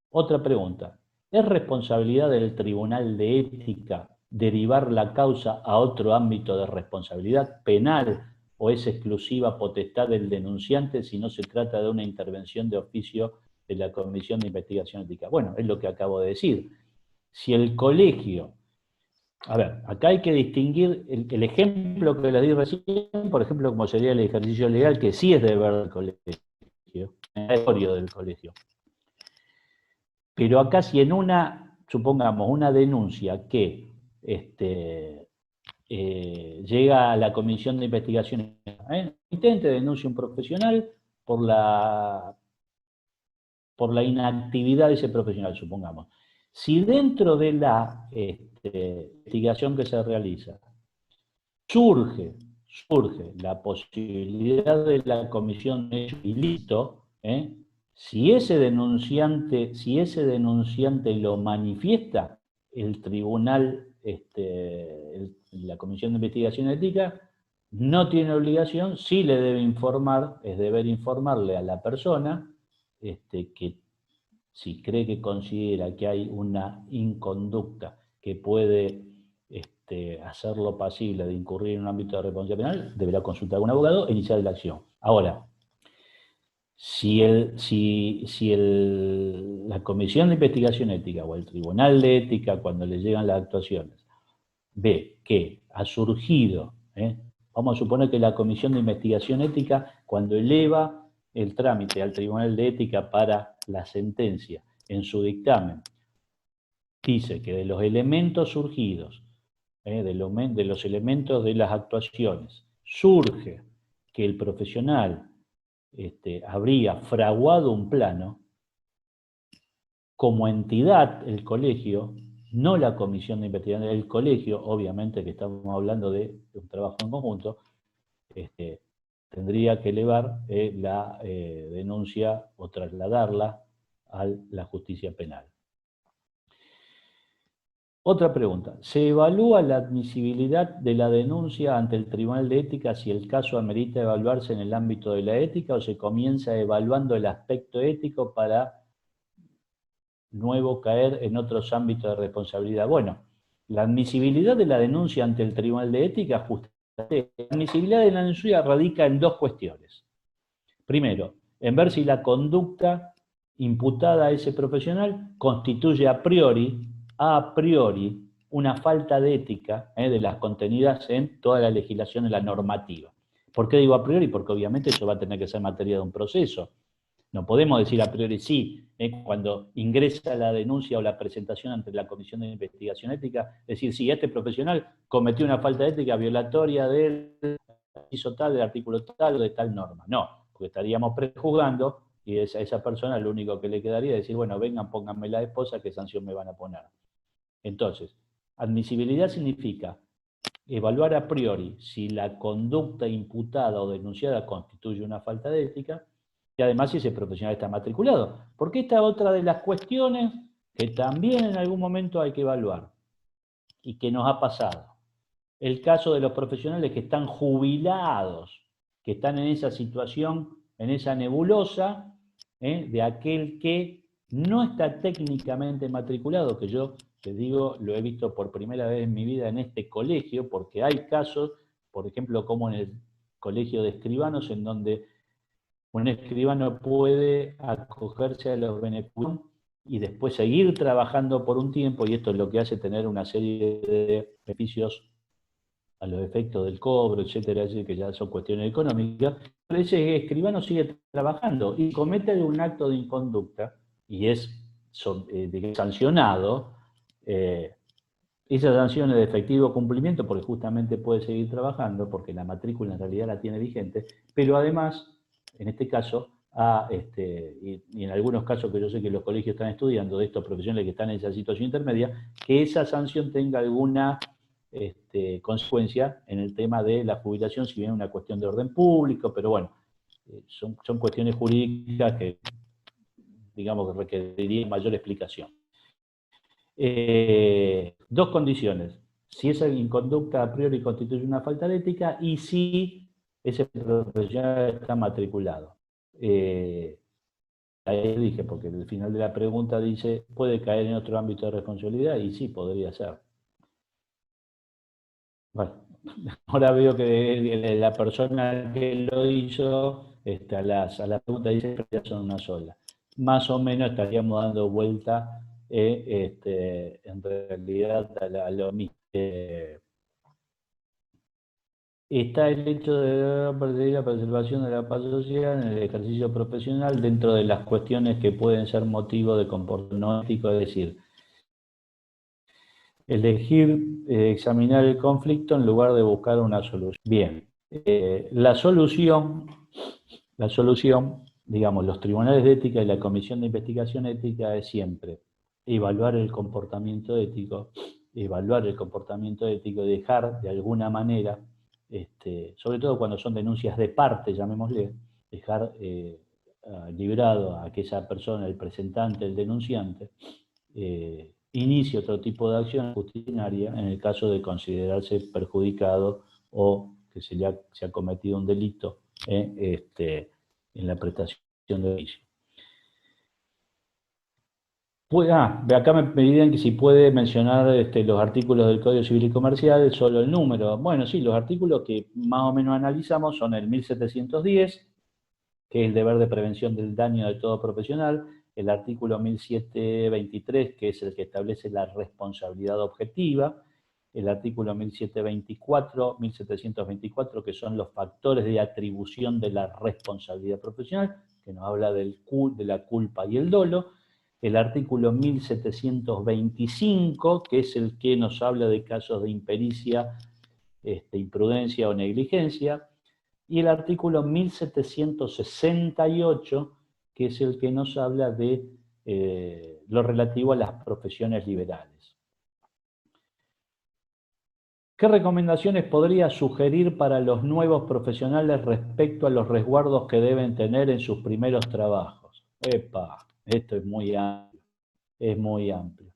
Otra pregunta. ¿Es responsabilidad del Tribunal de Ética derivar la causa a otro ámbito de responsabilidad penal o es exclusiva potestad del denunciante si no se trata de una intervención de oficio de la Comisión de Investigación Ética? Bueno, es lo que acabo de decir. Si el colegio... A ver, acá hay que distinguir el ejemplo que les di recién, por ejemplo, como sería el ejercicio legal, que sí es deber del colegio, del colegio. Pero acá si en supongamos, una denuncia que llega a la Comisión de Investigación, denuncia un profesional por la inactividad de ese profesional, supongamos. Si dentro de la investigación que se realiza surge la posibilidad de la comisión de hecho ilícito, si ese denunciante lo manifiesta, el tribunal, la Comisión de Investigación Ética, no tiene obligación, sí le debe informar, es deber informarle a la persona que si cree que considera que hay una inconducta que puede hacerlo pasible de incurrir en un ámbito de responsabilidad penal, deberá consultar a un abogado e iniciar la acción. Ahora, si la Comisión de Investigación Ética o el Tribunal de Ética, cuando le llegan las actuaciones, ve que ha surgido, vamos a suponer que la Comisión de Investigación Ética, cuando eleva el trámite al Tribunal de Ética para la sentencia, en su dictamen, dice que de los elementos surgidos, de los elementos de las actuaciones, surge que el profesional habría fraguado un plano, como entidad, el colegio, no la Comisión de Investigación, el colegio, obviamente que estamos hablando de un trabajo en conjunto, tendría que elevar la denuncia o trasladarla a la justicia penal. Otra pregunta. ¿Se evalúa la admisibilidad de la denuncia ante el Tribunal de Ética si el caso amerita evaluarse en el ámbito de la ética o se comienza evaluando el aspecto ético para luego caer en otros ámbitos de responsabilidad? Bueno, la admisibilidad de la denuncia ante el Tribunal de Ética La admisibilidad de la denuncia radica en dos cuestiones. Primero, en ver si la conducta imputada a ese profesional constituye a priori, una falta de ética de las contenidas en toda la legislación y la normativa. ¿Por qué digo a priori? Porque obviamente eso va a tener que ser materia de un proceso. No podemos decir a priori sí, cuando ingresa la denuncia o la presentación ante la Comisión de Investigación Ética, decir, sí, este profesional cometió una falta de ética violatoria del inciso tal, del artículo tal o de tal norma. No, porque estaríamos prejuzgando y a esa persona lo único que le quedaría es decir, bueno, vengan, pónganme la esposa, ¿qué sanción me van a poner? Entonces, admisibilidad significa evaluar a priori si la conducta imputada o denunciada constituye una falta de ética y además si ese profesional está matriculado. Porque esta es otra de las cuestiones que también en algún momento hay que evaluar y que nos ha pasado. El caso de los profesionales que están jubilados, que están en esa situación, en esa nebulosa, de aquel que no está técnicamente matriculado, que yo te digo, lo he visto por primera vez en mi vida en este colegio, porque hay casos, por ejemplo, como en el colegio de escribanos, en donde un escribano puede acogerse a los beneficios y después seguir trabajando por un tiempo, y esto es lo que hace tener una serie de beneficios a los efectos del cobro, etcétera, que ya son cuestiones económicas, pero ese escribano sigue trabajando y comete un acto de inconducta y es sancionado. Esa sanción es de efectivo cumplimiento porque justamente puede seguir trabajando, porque la matrícula en realidad la tiene vigente, pero además, en este caso, y en algunos casos que yo sé que los colegios están estudiando de estos profesionales que están en esa situación intermedia, que esa sanción tenga alguna consecuencia en el tema de la jubilación, si bien es una cuestión de orden público, pero bueno, son cuestiones jurídicas que, digamos, que requerirían mayor explicación. Dos condiciones: si esa inconducta a priori constituye una falta de ética y si ese profesional está matriculado. Ahí dije, porque el final de la pregunta dice, ¿puede caer en otro ámbito de responsabilidad? Y sí, podría ser. Bueno, ahora veo que la persona que lo hizo, a las preguntas dice que ya son una sola. Más o menos estaríamos dando vuelta en realidad a lo mismo. Está el hecho de perseguir la preservación de la paz social en el ejercicio profesional dentro de las cuestiones que pueden ser motivo de comportamiento no ético, es decir, elegir examinar el conflicto en lugar de buscar una solución. Bien, la solución, digamos, los tribunales de ética y la comisión de investigación ética es siempre evaluar el comportamiento ético, y dejar de alguna manera, sobre todo cuando son denuncias de parte, llamémosle, dejar librado a que esa persona, el presentante, el denunciante, inicie otro tipo de acción disciplinaria en el caso de considerarse perjudicado o que se ha cometido un delito en la prestación de servicio. Acá me piden que si puede mencionar los artículos del Código Civil y Comercial, solo el número. Bueno, sí, los artículos que más o menos analizamos son el 1710, que es el deber de prevención del daño de todo profesional, el artículo 1723, que es el que establece la responsabilidad objetiva, el artículo 1724, que son los factores de atribución de la responsabilidad profesional, que nos habla de la culpa y el dolo, el artículo 1725, que es el que nos habla de casos de impericia, imprudencia o negligencia, y el artículo 1768, que es el que nos habla de lo relativo a las profesiones liberales. ¿Qué recomendaciones podría sugerir para los nuevos profesionales respecto a los resguardos que deben tener en sus primeros trabajos? Esto es muy amplio.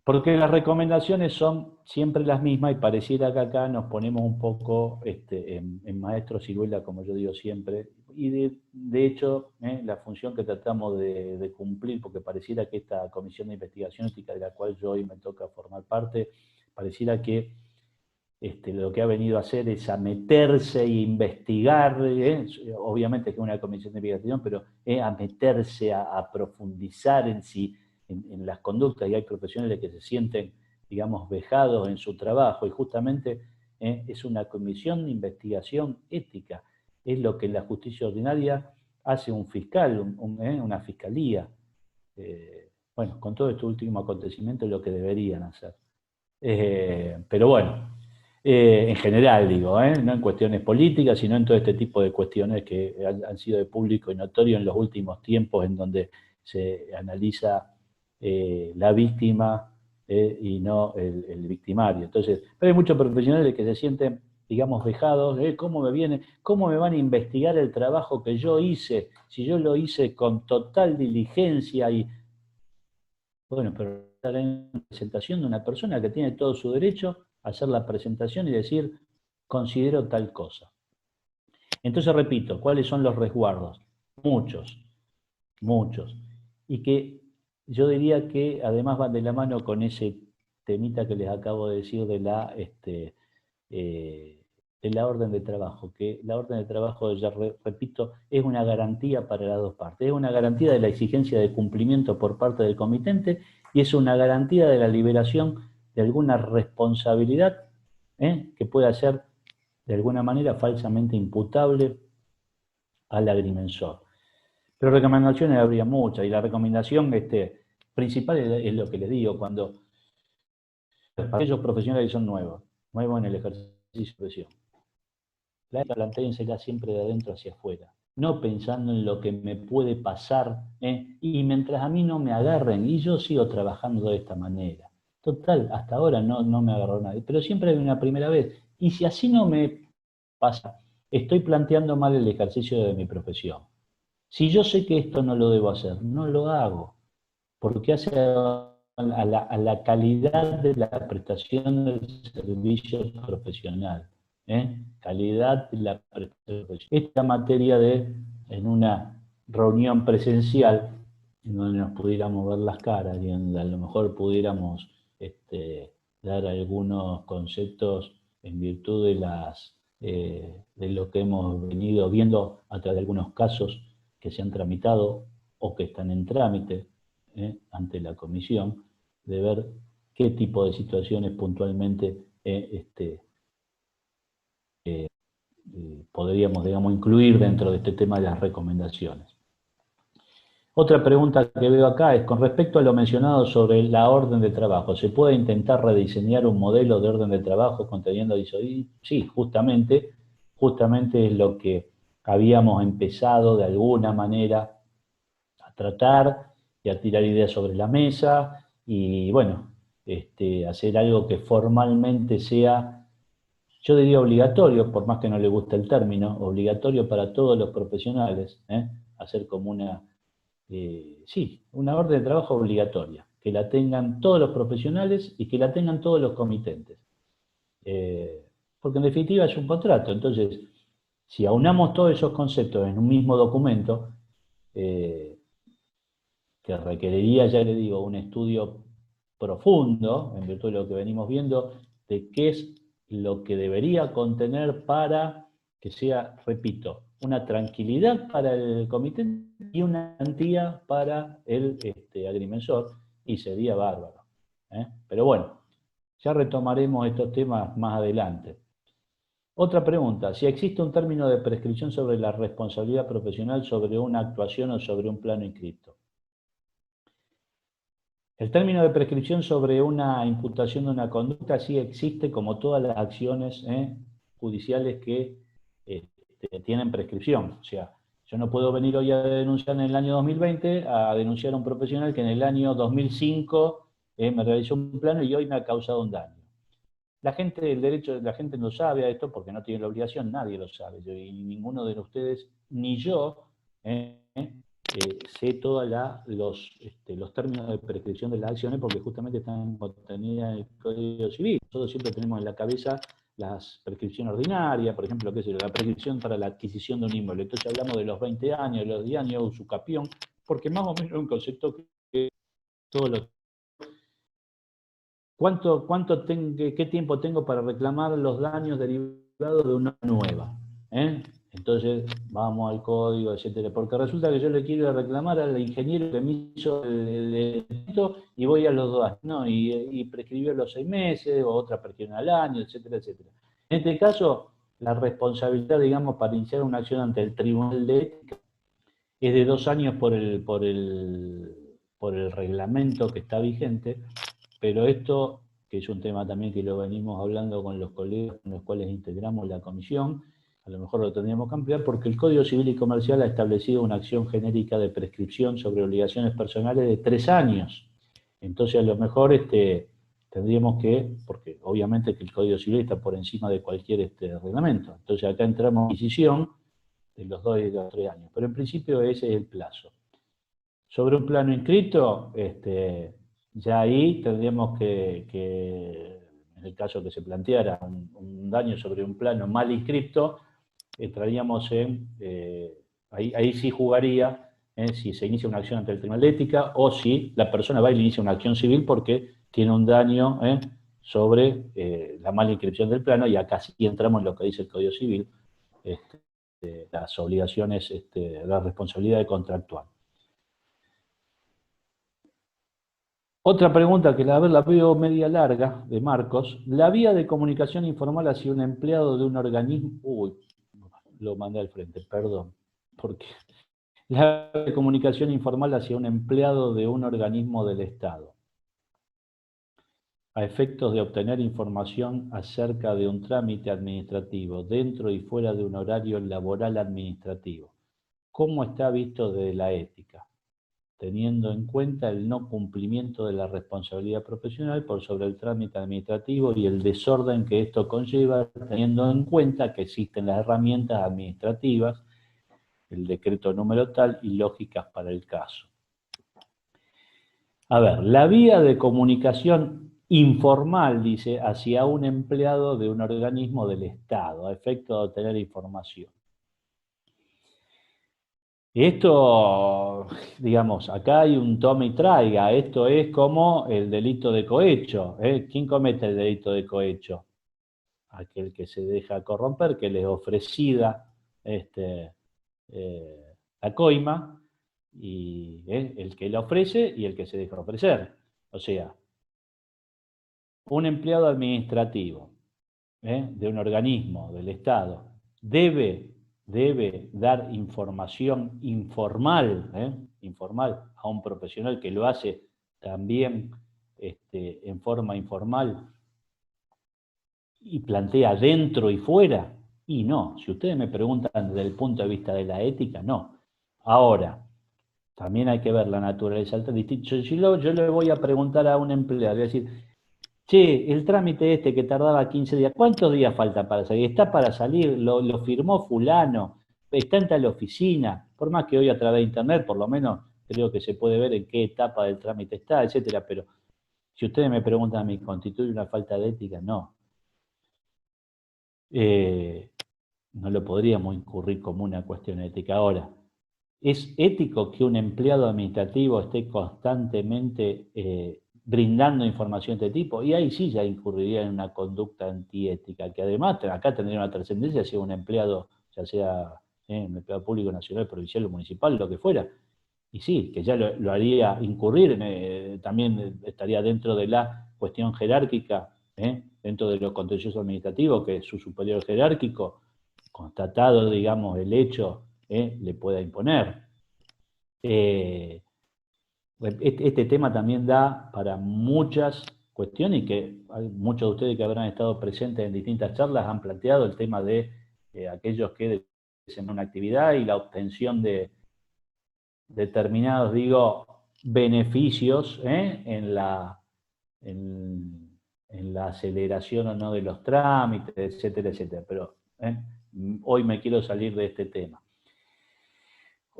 Porque las recomendaciones son siempre las mismas y pareciera que acá nos ponemos un poco en maestro ciruela, como yo digo siempre, y de hecho la función que tratamos de cumplir, porque pareciera que esta comisión de investigación ética de la cual yo hoy me toca formar parte, pareciera que lo que ha venido a hacer es a meterse e investigar, obviamente que es una comisión de investigación, pero a meterse, a profundizar en sí, en las conductas, y hay profesionales que se sienten, digamos, vejados en su trabajo, y justamente es una comisión de investigación ética, es lo que la justicia ordinaria hace un fiscal, una fiscalía. Bueno, con todo este último acontecimiento es lo que deberían hacer. Pero bueno, en general digo, no en cuestiones políticas, sino en todo este tipo de cuestiones que han sido de público y notorio en los últimos tiempos, en donde se analiza la víctima y no el victimario. Entonces, pero hay muchos profesionales que se sienten, digamos, vejados, ¿cómo me van a investigar el trabajo que yo hice? Si yo lo hice con total diligencia y, bueno, pero estar en presentación de una persona que tiene todo su derecho a hacer la presentación y decir, considero tal cosa. Entonces, repito, ¿cuáles son los resguardos? Muchos, muchos. Y que yo diría que además van de la mano con ese temita que les acabo de decir de la orden de trabajo, que la orden de trabajo, ya repito, es una garantía para las dos partes, es una garantía de la exigencia de cumplimiento por parte del comitente y es una garantía de la liberación de alguna responsabilidad que pueda ser de alguna manera falsamente imputable al agrimensor. Pero recomendaciones habría muchas, y la recomendación principal es lo que les digo, cuando para aquellos profesionales que son nuevos en el ejercicio de profesión, plantéensela siempre de adentro hacia afuera, no pensando en lo que me puede pasar, y mientras a mí no me agarren, y yo sigo trabajando de esta manera. Total, hasta ahora no me agarró nadie, pero siempre hay una primera vez, y si así no me pasa, estoy planteando mal el ejercicio de mi profesión. Si yo sé que esto no lo debo hacer, no lo hago, porque hace a la calidad de la prestación del servicio profesional. Calidad de la prestación profesional. Esta materia en una reunión presencial, en donde nos pudiéramos ver las caras y donde a lo mejor pudiéramos dar algunos conceptos en virtud de lo que hemos venido viendo a través de algunos casos que se han tramitado o que están en trámite ante la comisión, de ver qué tipo de situaciones puntualmente podríamos, digamos, incluir dentro de este tema de las recomendaciones. Otra pregunta que veo acá es, con respecto a lo mencionado sobre la orden de trabajo, ¿se puede intentar rediseñar un modelo de orden de trabajo conteniendo disonancia? Sí, justamente es lo que habíamos empezado de alguna manera a tratar y a tirar ideas sobre la mesa y, bueno, hacer algo que formalmente sea, yo diría obligatorio, por más que no le guste el término, obligatorio para todos los profesionales, hacer como una orden de trabajo obligatoria, que la tengan todos los profesionales y que la tengan todos los comitentes. Porque en definitiva es un contrato, entonces, si aunamos todos esos conceptos en un mismo documento, que requeriría, ya le digo, un estudio profundo, en virtud de lo que venimos viendo, de qué es lo que debería contener para que sea, repito, una tranquilidad para el comité y una garantía para el agrimensor, y sería bárbaro. Pero bueno, ya retomaremos estos temas más adelante. Otra pregunta, si existe un término de prescripción sobre la responsabilidad profesional sobre una actuación o sobre un plano inscripto. El término de prescripción sobre una imputación de una conducta sí existe, como todas las acciones judiciales que tienen prescripción. O sea, yo no puedo venir hoy a denunciar en el año 2020 a denunciar a un profesional que en el año 2005 me realizó un plano y hoy me ha causado un daño. La gente no sabe a esto porque no tiene la obligación, nadie lo sabe. Y ninguno de ustedes, ni yo, sé todos los términos de prescripción de las acciones porque justamente están contenidas en el Código Civil. Nosotros siempre tenemos en la cabeza las prescripciones ordinarias, por ejemplo, la prescripción para la adquisición de un inmueble. Entonces hablamos de los 20 años, los 10 años, usucapión, porque más o menos es un concepto que todos los ¿qué tiempo tengo para reclamar los daños derivados de una nueva? Entonces, vamos al código, etcétera. Porque resulta que yo le quiero reclamar al ingeniero que me hizo el y voy a los 2 años, ¿no? Y prescribió los 6 meses, o otra prescripción al año, etcétera, etcétera. En este caso, la responsabilidad, digamos, para iniciar una acción ante el Tribunal de Ética es de 2 años por el reglamento que está vigente, pero esto, que es un tema también que lo venimos hablando con los colegas con los cuales integramos la comisión, a lo mejor lo tendríamos que ampliar, porque el Código Civil y Comercial ha establecido una acción genérica de prescripción sobre obligaciones personales de 3 años. Entonces, a lo mejor tendríamos que, porque obviamente que el Código Civil está por encima de cualquier reglamento. Entonces, acá entramos en decisión de los 2 y los 3 años. Pero en principio ese es el plazo. Sobre un plano inscrito, ya ahí tendríamos que, en el caso que se planteara un daño sobre un plano mal inscripto, entraríamos en, ahí sí jugaría si se inicia una acción ante el Tribunal de Ética o si la persona va y le inicia una acción civil porque tiene un daño sobre la mala inscripción del plano, y acá sí entramos en lo que dice el Código Civil, las obligaciones, la responsabilidad contractual. Otra pregunta que la veo media larga, de Marcos. La vía de comunicación informal hacia un empleado de un organismo... Uy, lo mandé al frente, perdón. Porque la vía de comunicación informal hacia un empleado de un organismo del Estado, a efectos de obtener información acerca de un trámite administrativo, dentro y fuera de un horario laboral administrativo. ¿Cómo está visto desde la ética? Teniendo en cuenta el no cumplimiento de la responsabilidad profesional por sobre el trámite administrativo y el desorden que esto conlleva, teniendo en cuenta que existen las herramientas administrativas, el decreto número tal y lógicas para el caso. A ver, la vía de comunicación informal, dice, hacia un empleado de un organismo del Estado, a efecto de obtener información. Esto, digamos, acá hay un toma y traiga. Esto es como el delito de cohecho. ¿Quién comete el delito de cohecho? Aquel que se deja corromper, que le ofrecida la coima, y el que le ofrece y el que se deja ofrecer. O sea, un empleado administrativo de un organismo del Estado debe dar información informal a un profesional que lo hace también en forma informal y plantea dentro y fuera. Y no, si ustedes me preguntan desde el punto de vista de la ética, no. Ahora, también hay que ver la naturaleza. Yo le voy a preguntar a un empleado, voy a decir, che, el trámite que tardaba 15 días, ¿cuántos días falta para salir? ¿Está para salir? ¿Lo firmó fulano? ¿Está en tal oficina? Por más que hoy a través de internet, por lo menos creo que se puede ver en qué etapa del trámite está, etcétera. Pero si ustedes me preguntan a mí, ¿constituye una falta de ética? No. No lo podríamos incurrir como una cuestión ética. Ahora, ¿es ético que un empleado administrativo esté constantemente brindando información de este tipo? Y ahí sí ya incurriría en una conducta antiética, que además acá tendría una trascendencia si un empleado, ya sea un empleado público, nacional, provincial o municipal, lo que fuera. Y sí, que ya lo haría incurrir, también estaría dentro de la cuestión jerárquica, dentro de lo contencioso administrativo, que su superior jerárquico, constatado, digamos, el hecho, le pueda imponer. Este tema también da para muchas cuestiones, y que hay muchos de ustedes que habrán estado presentes en distintas charlas han planteado el tema de aquellos que desempeñan una actividad y la obtención de determinados, beneficios en la aceleración o no de los trámites, etcétera, etcétera. Pero hoy me quiero salir de este tema.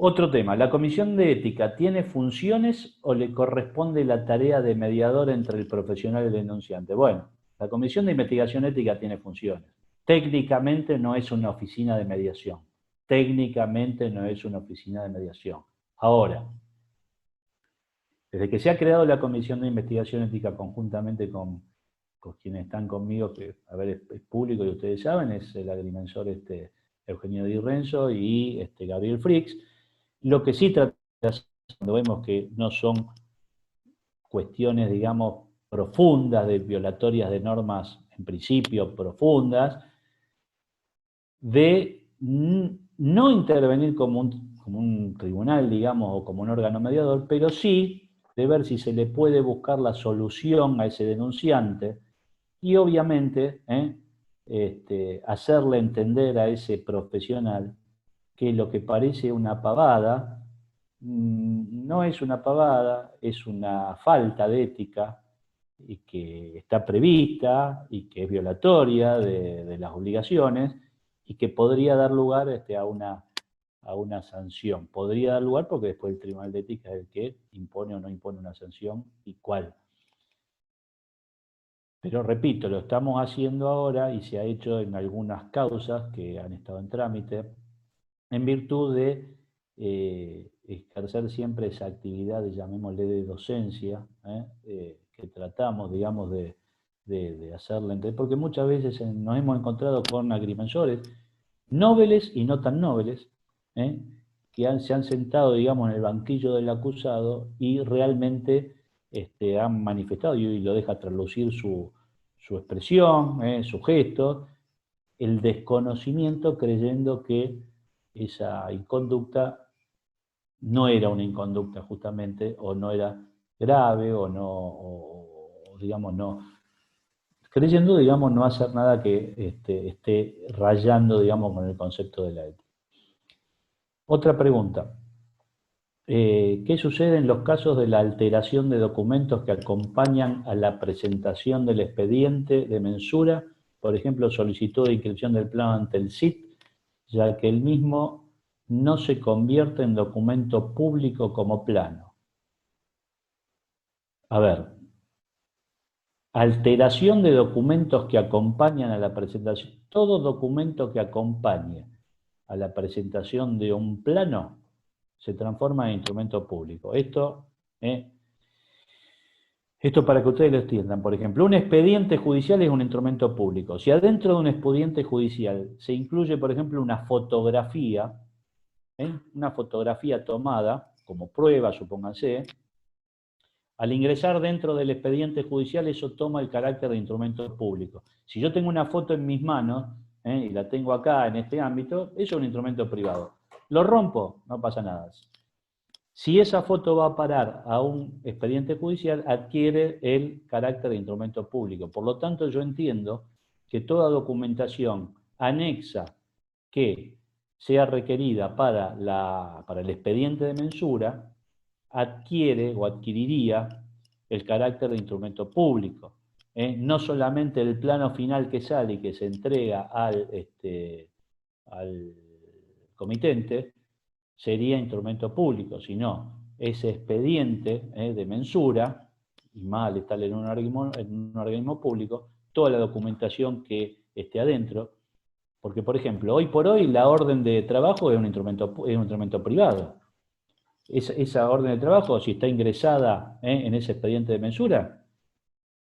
Otro tema, ¿la Comisión de Ética tiene funciones o le corresponde la tarea de mediador entre el profesional y el denunciante? Bueno, la Comisión de Investigación Ética tiene funciones. Técnicamente no es una oficina de mediación. Técnicamente no es una oficina de mediación. Ahora, Desde que se ha creado la Comisión de Investigación Ética conjuntamente con quienes están conmigo, que a ver, es público y ustedes saben, es el agrimensor Eugenio Di Renzo y Gabriel Fricks. Lo que sí tratamos de hacer, cuando vemos que no son cuestiones, digamos, profundas, violatorias de normas, en principio profundas, de no intervenir como un tribunal, digamos, o como un órgano mediador, pero sí de ver si se le puede buscar la solución a ese denunciante y obviamente hacerle entender a ese profesional que lo que parece una pavada no es una pavada, es una falta de ética y que está prevista y que es violatoria de las obligaciones y que podría dar lugar a una sanción. Podría dar lugar porque después el Tribunal de Ética es el que impone o no impone una sanción y cuál. Pero repito, lo estamos haciendo ahora y se ha hecho en algunas causas que han estado en trámite en virtud de ejercer siempre esa actividad, llamémosle de docencia, que tratamos, digamos, de hacerla entender, porque muchas veces nos hemos encontrado con agrimensores nobles y no tan nobles, que se han sentado, digamos, en el banquillo del acusado y realmente han manifestado, y lo deja traslucir su expresión, su gesto, el desconocimiento creyendo que esa inconducta no era una inconducta justamente, o no era grave, o no, digamos, no, creyendo, digamos, no hacer nada que esté rayando, digamos, con el concepto de la ética. Otra pregunta. ¿Qué sucede en los casos de la alteración de documentos que acompañan a la presentación del expediente de mensura? Por ejemplo, solicitud de inscripción del plano ante el CIT, ya que el mismo no se convierte en documento público como plano. A ver, alteración de documentos que acompañan a la presentación. Todo documento que acompañe a la presentación de un plano se transforma en instrumento público. Esto para que ustedes lo entiendan. Por ejemplo, un expediente judicial es un instrumento público. Si adentro de un expediente judicial se incluye, por ejemplo, una fotografía tomada como prueba, supónganse, al ingresar dentro del expediente judicial eso toma el carácter de instrumento público. Si yo tengo una foto en mis manos, y la tengo acá en este ámbito, eso es un instrumento privado. Lo rompo, no pasa nada. Si esa foto va a parar a un expediente judicial, adquiere el carácter de instrumento público. Por lo tanto, yo entiendo que toda documentación anexa que sea requerida para el expediente de mensura, adquiere o adquiriría el carácter de instrumento público. No solamente el plano final que sale y que se entrega al comitente sería instrumento público, sino ese expediente de mensura, y más al estar en un organismo público, toda la documentación que esté adentro, porque por ejemplo, hoy por hoy la orden de trabajo es un instrumento privado. Esa orden de trabajo, si está ingresada en ese expediente de mensura,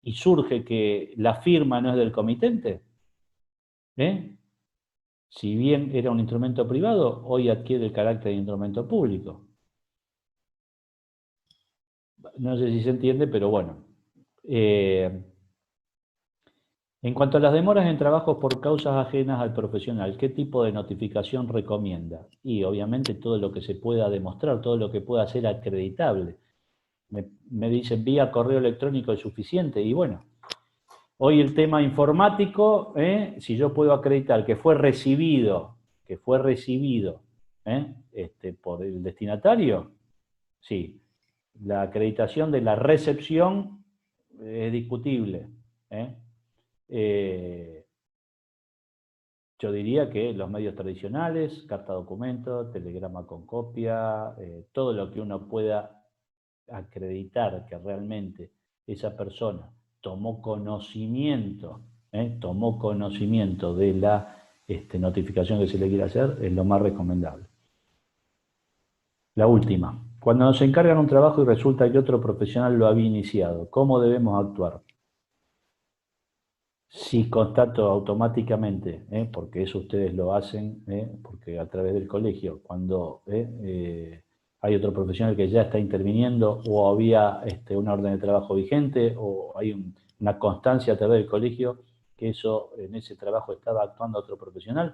y surge que la firma no es del comitente, si bien era un instrumento privado, hoy adquiere el carácter de instrumento público. No sé si se entiende, pero bueno. En cuanto a las demoras en trabajos por causas ajenas al profesional, ¿qué tipo de notificación recomienda? Y obviamente todo lo que se pueda demostrar, todo lo que pueda ser acreditable. Me dicen vía correo electrónico es suficiente, y bueno, hoy el tema informático, si yo puedo acreditar que fue recibido por el destinatario, sí. La acreditación de la recepción es discutible. Yo diría que los medios tradicionales, carta documento, telegrama con copia, todo lo que uno pueda acreditar que realmente esa persona tomó conocimiento de la notificación que se le quiere hacer, es lo más recomendable. La última, Cuando nos encargan un trabajo y resulta que otro profesional lo había iniciado, ¿cómo debemos actuar? Si constato automáticamente, porque eso ustedes lo hacen, porque a través del colegio, cuando hay otro profesional que ya está interviniendo o había una orden de trabajo vigente o hay una constancia a través del colegio que eso en ese trabajo estaba actuando otro profesional,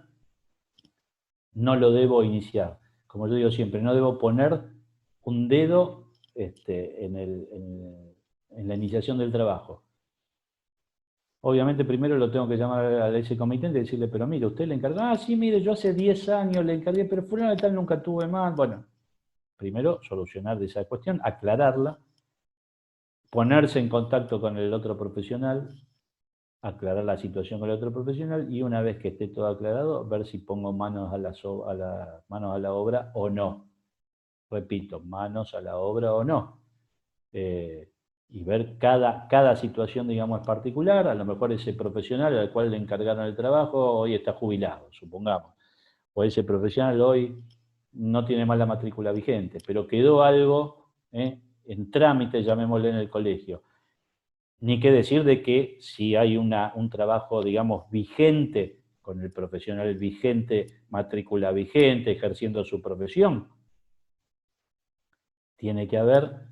no lo debo iniciar. Como yo digo siempre, no debo poner un dedo en la iniciación del trabajo. Obviamente primero lo tengo que llamar a ese comitente y decirle, pero mire, usted le encargó, sí, mire, yo hace 10 años le encargué, pero fulano de tal nunca tuve más. Bueno, primero solucionar esa cuestión, aclararla, ponerse en contacto con el otro profesional, aclarar la situación con el otro profesional y una vez que esté todo aclarado, ver si pongo manos a la obra o no. Repito, manos a la obra o no. Y ver cada situación, digamos, es particular. A lo mejor ese profesional al cual le encargaron el trabajo hoy está jubilado, supongamos. O ese profesional hoy no tiene más la matrícula vigente, pero quedó algo en trámite, llamémosle, en el colegio. Ni qué decir de que si hay un trabajo, digamos, vigente, con el profesional vigente, matrícula vigente, ejerciendo su profesión, tiene que haber,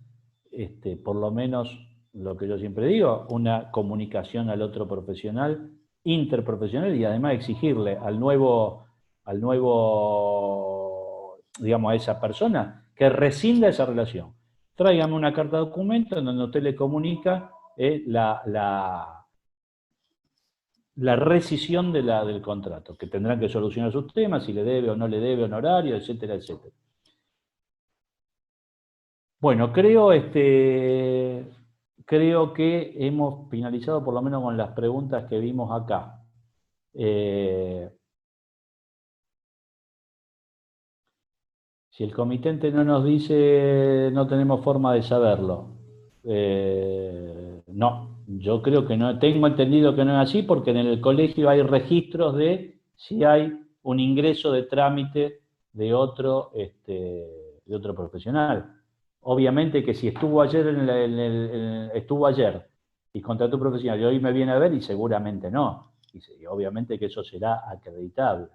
por lo menos, lo que yo siempre digo, una comunicación al otro profesional, interprofesional, y además exigirle al nuevo, digamos, a esa persona que rescinda esa relación. Tráigame una carta de documento en donde usted le comunica la rescisión del contrato, que tendrán que solucionar sus temas, si le debe o no le debe honorario, etcétera, etcétera. Bueno, creo que hemos finalizado por lo menos con las preguntas que vimos acá. Si el comitente no nos dice, no tenemos forma de saberlo. No, yo creo que no, tengo entendido que no es así porque en el colegio hay registros de si hay un ingreso de trámite de otro profesional. Obviamente que si estuvo ayer estuvo ayer y contrató un profesional y hoy me viene a ver y seguramente no. Y obviamente que eso será acreditable.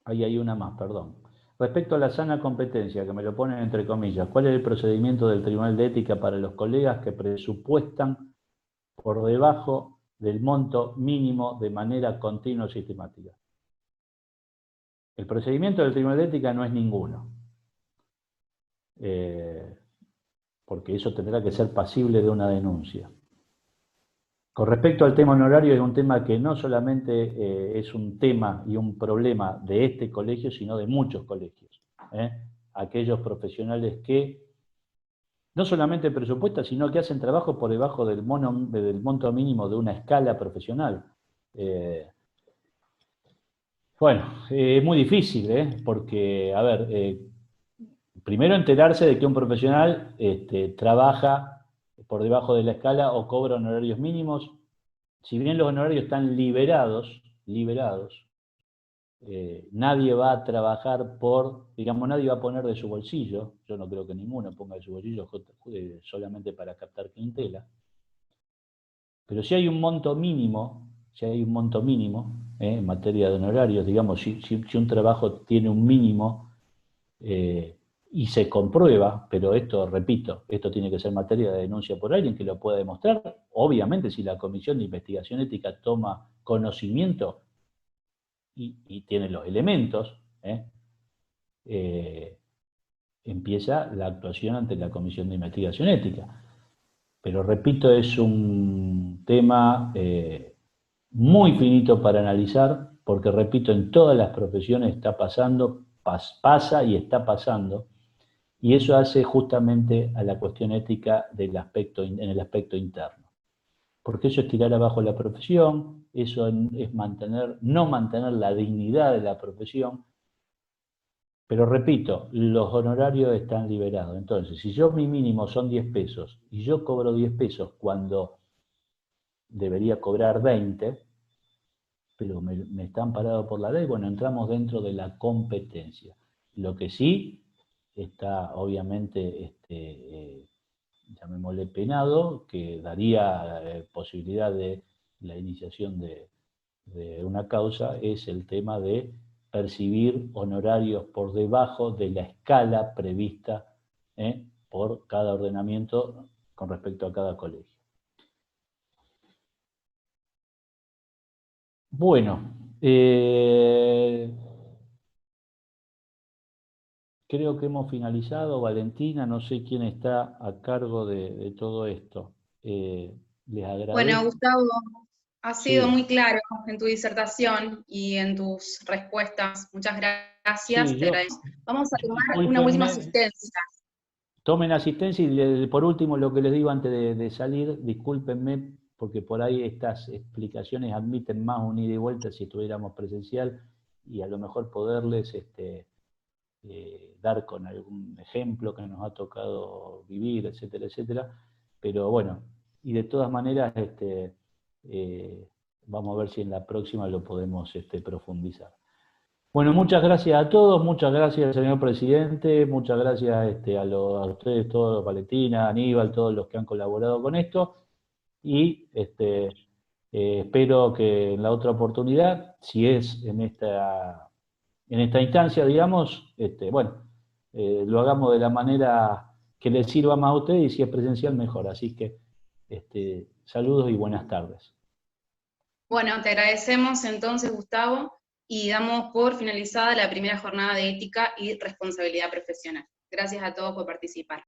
Ahí hay una más, perdón. Respecto a la sana competencia, que me lo ponen entre comillas, ¿cuál es el procedimiento del Tribunal de Ética para los colegas que presupuestan por debajo del monto mínimo de manera continua y sistemática? El procedimiento del Tribunal de Ética no es ninguno, porque eso tendrá que ser pasible de una denuncia. Con respecto al tema honorario, es un tema que no solamente es un tema y un problema de este colegio, sino de muchos colegios. Aquellos profesionales que no solamente presupuestan, sino que hacen trabajo por debajo del monto mínimo de una escala profesional. Bueno, es muy difícil, porque, a ver, primero enterarse de que un profesional trabaja por debajo de la escala o cobra honorarios mínimos. Si bien los honorarios están liberados, nadie va a trabajar digamos, nadie va a poner de su bolsillo, yo no creo que ninguno ponga de su bolsillo solamente para captar clientela, pero si hay un monto mínimo, en materia de honorarios, digamos, si un trabajo tiene un mínimo y se comprueba, pero esto, repito, esto tiene que ser materia de denuncia por alguien que lo pueda demostrar, obviamente si la Comisión de Investigación Ética toma conocimiento y tiene los elementos, empieza la actuación ante la Comisión de Investigación Ética. Pero repito, es un tema muy finito para analizar, porque repito, en todas las profesiones está pasando, pasa y está pasando, y eso hace justamente a la cuestión ética en el aspecto interno. Porque eso es tirar abajo la profesión, eso es no mantener la dignidad de la profesión. Pero repito, los honorarios están liberados. Entonces, si mi mínimo son 10 pesos y yo cobro 10 pesos cuando debería cobrar 20, pero me están parados por la ley. Bueno, entramos dentro de la competencia. Lo que sí está, obviamente, llamémosle penado, que daría posibilidad de la iniciación de una causa, es el tema de percibir honorarios por debajo de la escala prevista por cada ordenamiento con respecto a cada colegio. Bueno, creo que hemos finalizado. Valentina, no sé quién está a cargo de todo esto. Les agradezco. Bueno, Gustavo, has sido Sí. muy claro en tu disertación y en tus respuestas. Muchas gracias, Sí, te agradezco. Vamos a tomar una discúlpenme, última asistencia. tomen asistencia y por último lo que les digo antes de salir, discúlpenme porque por ahí estas explicaciones admiten más un ida y vuelta si estuviéramos presencial y a lo mejor poderles dar con algún ejemplo que nos ha tocado vivir, etcétera, etcétera. Pero bueno, y de todas maneras vamos a ver si en la próxima lo podemos profundizar. Bueno, muchas gracias a todos, muchas gracias señor presidente, muchas gracias a ustedes todos, Valentina, Aníbal, todos los que han colaborado con esto, y espero que en la otra oportunidad, si es en esta instancia, digamos, bueno, lo hagamos de la manera que les sirva más a ustedes, y si es presencial mejor. Así que saludos y buenas tardes. Bueno, te agradecemos entonces, Gustavo, y damos por finalizada la primera jornada de ética y responsabilidad profesional. Gracias a todos por participar.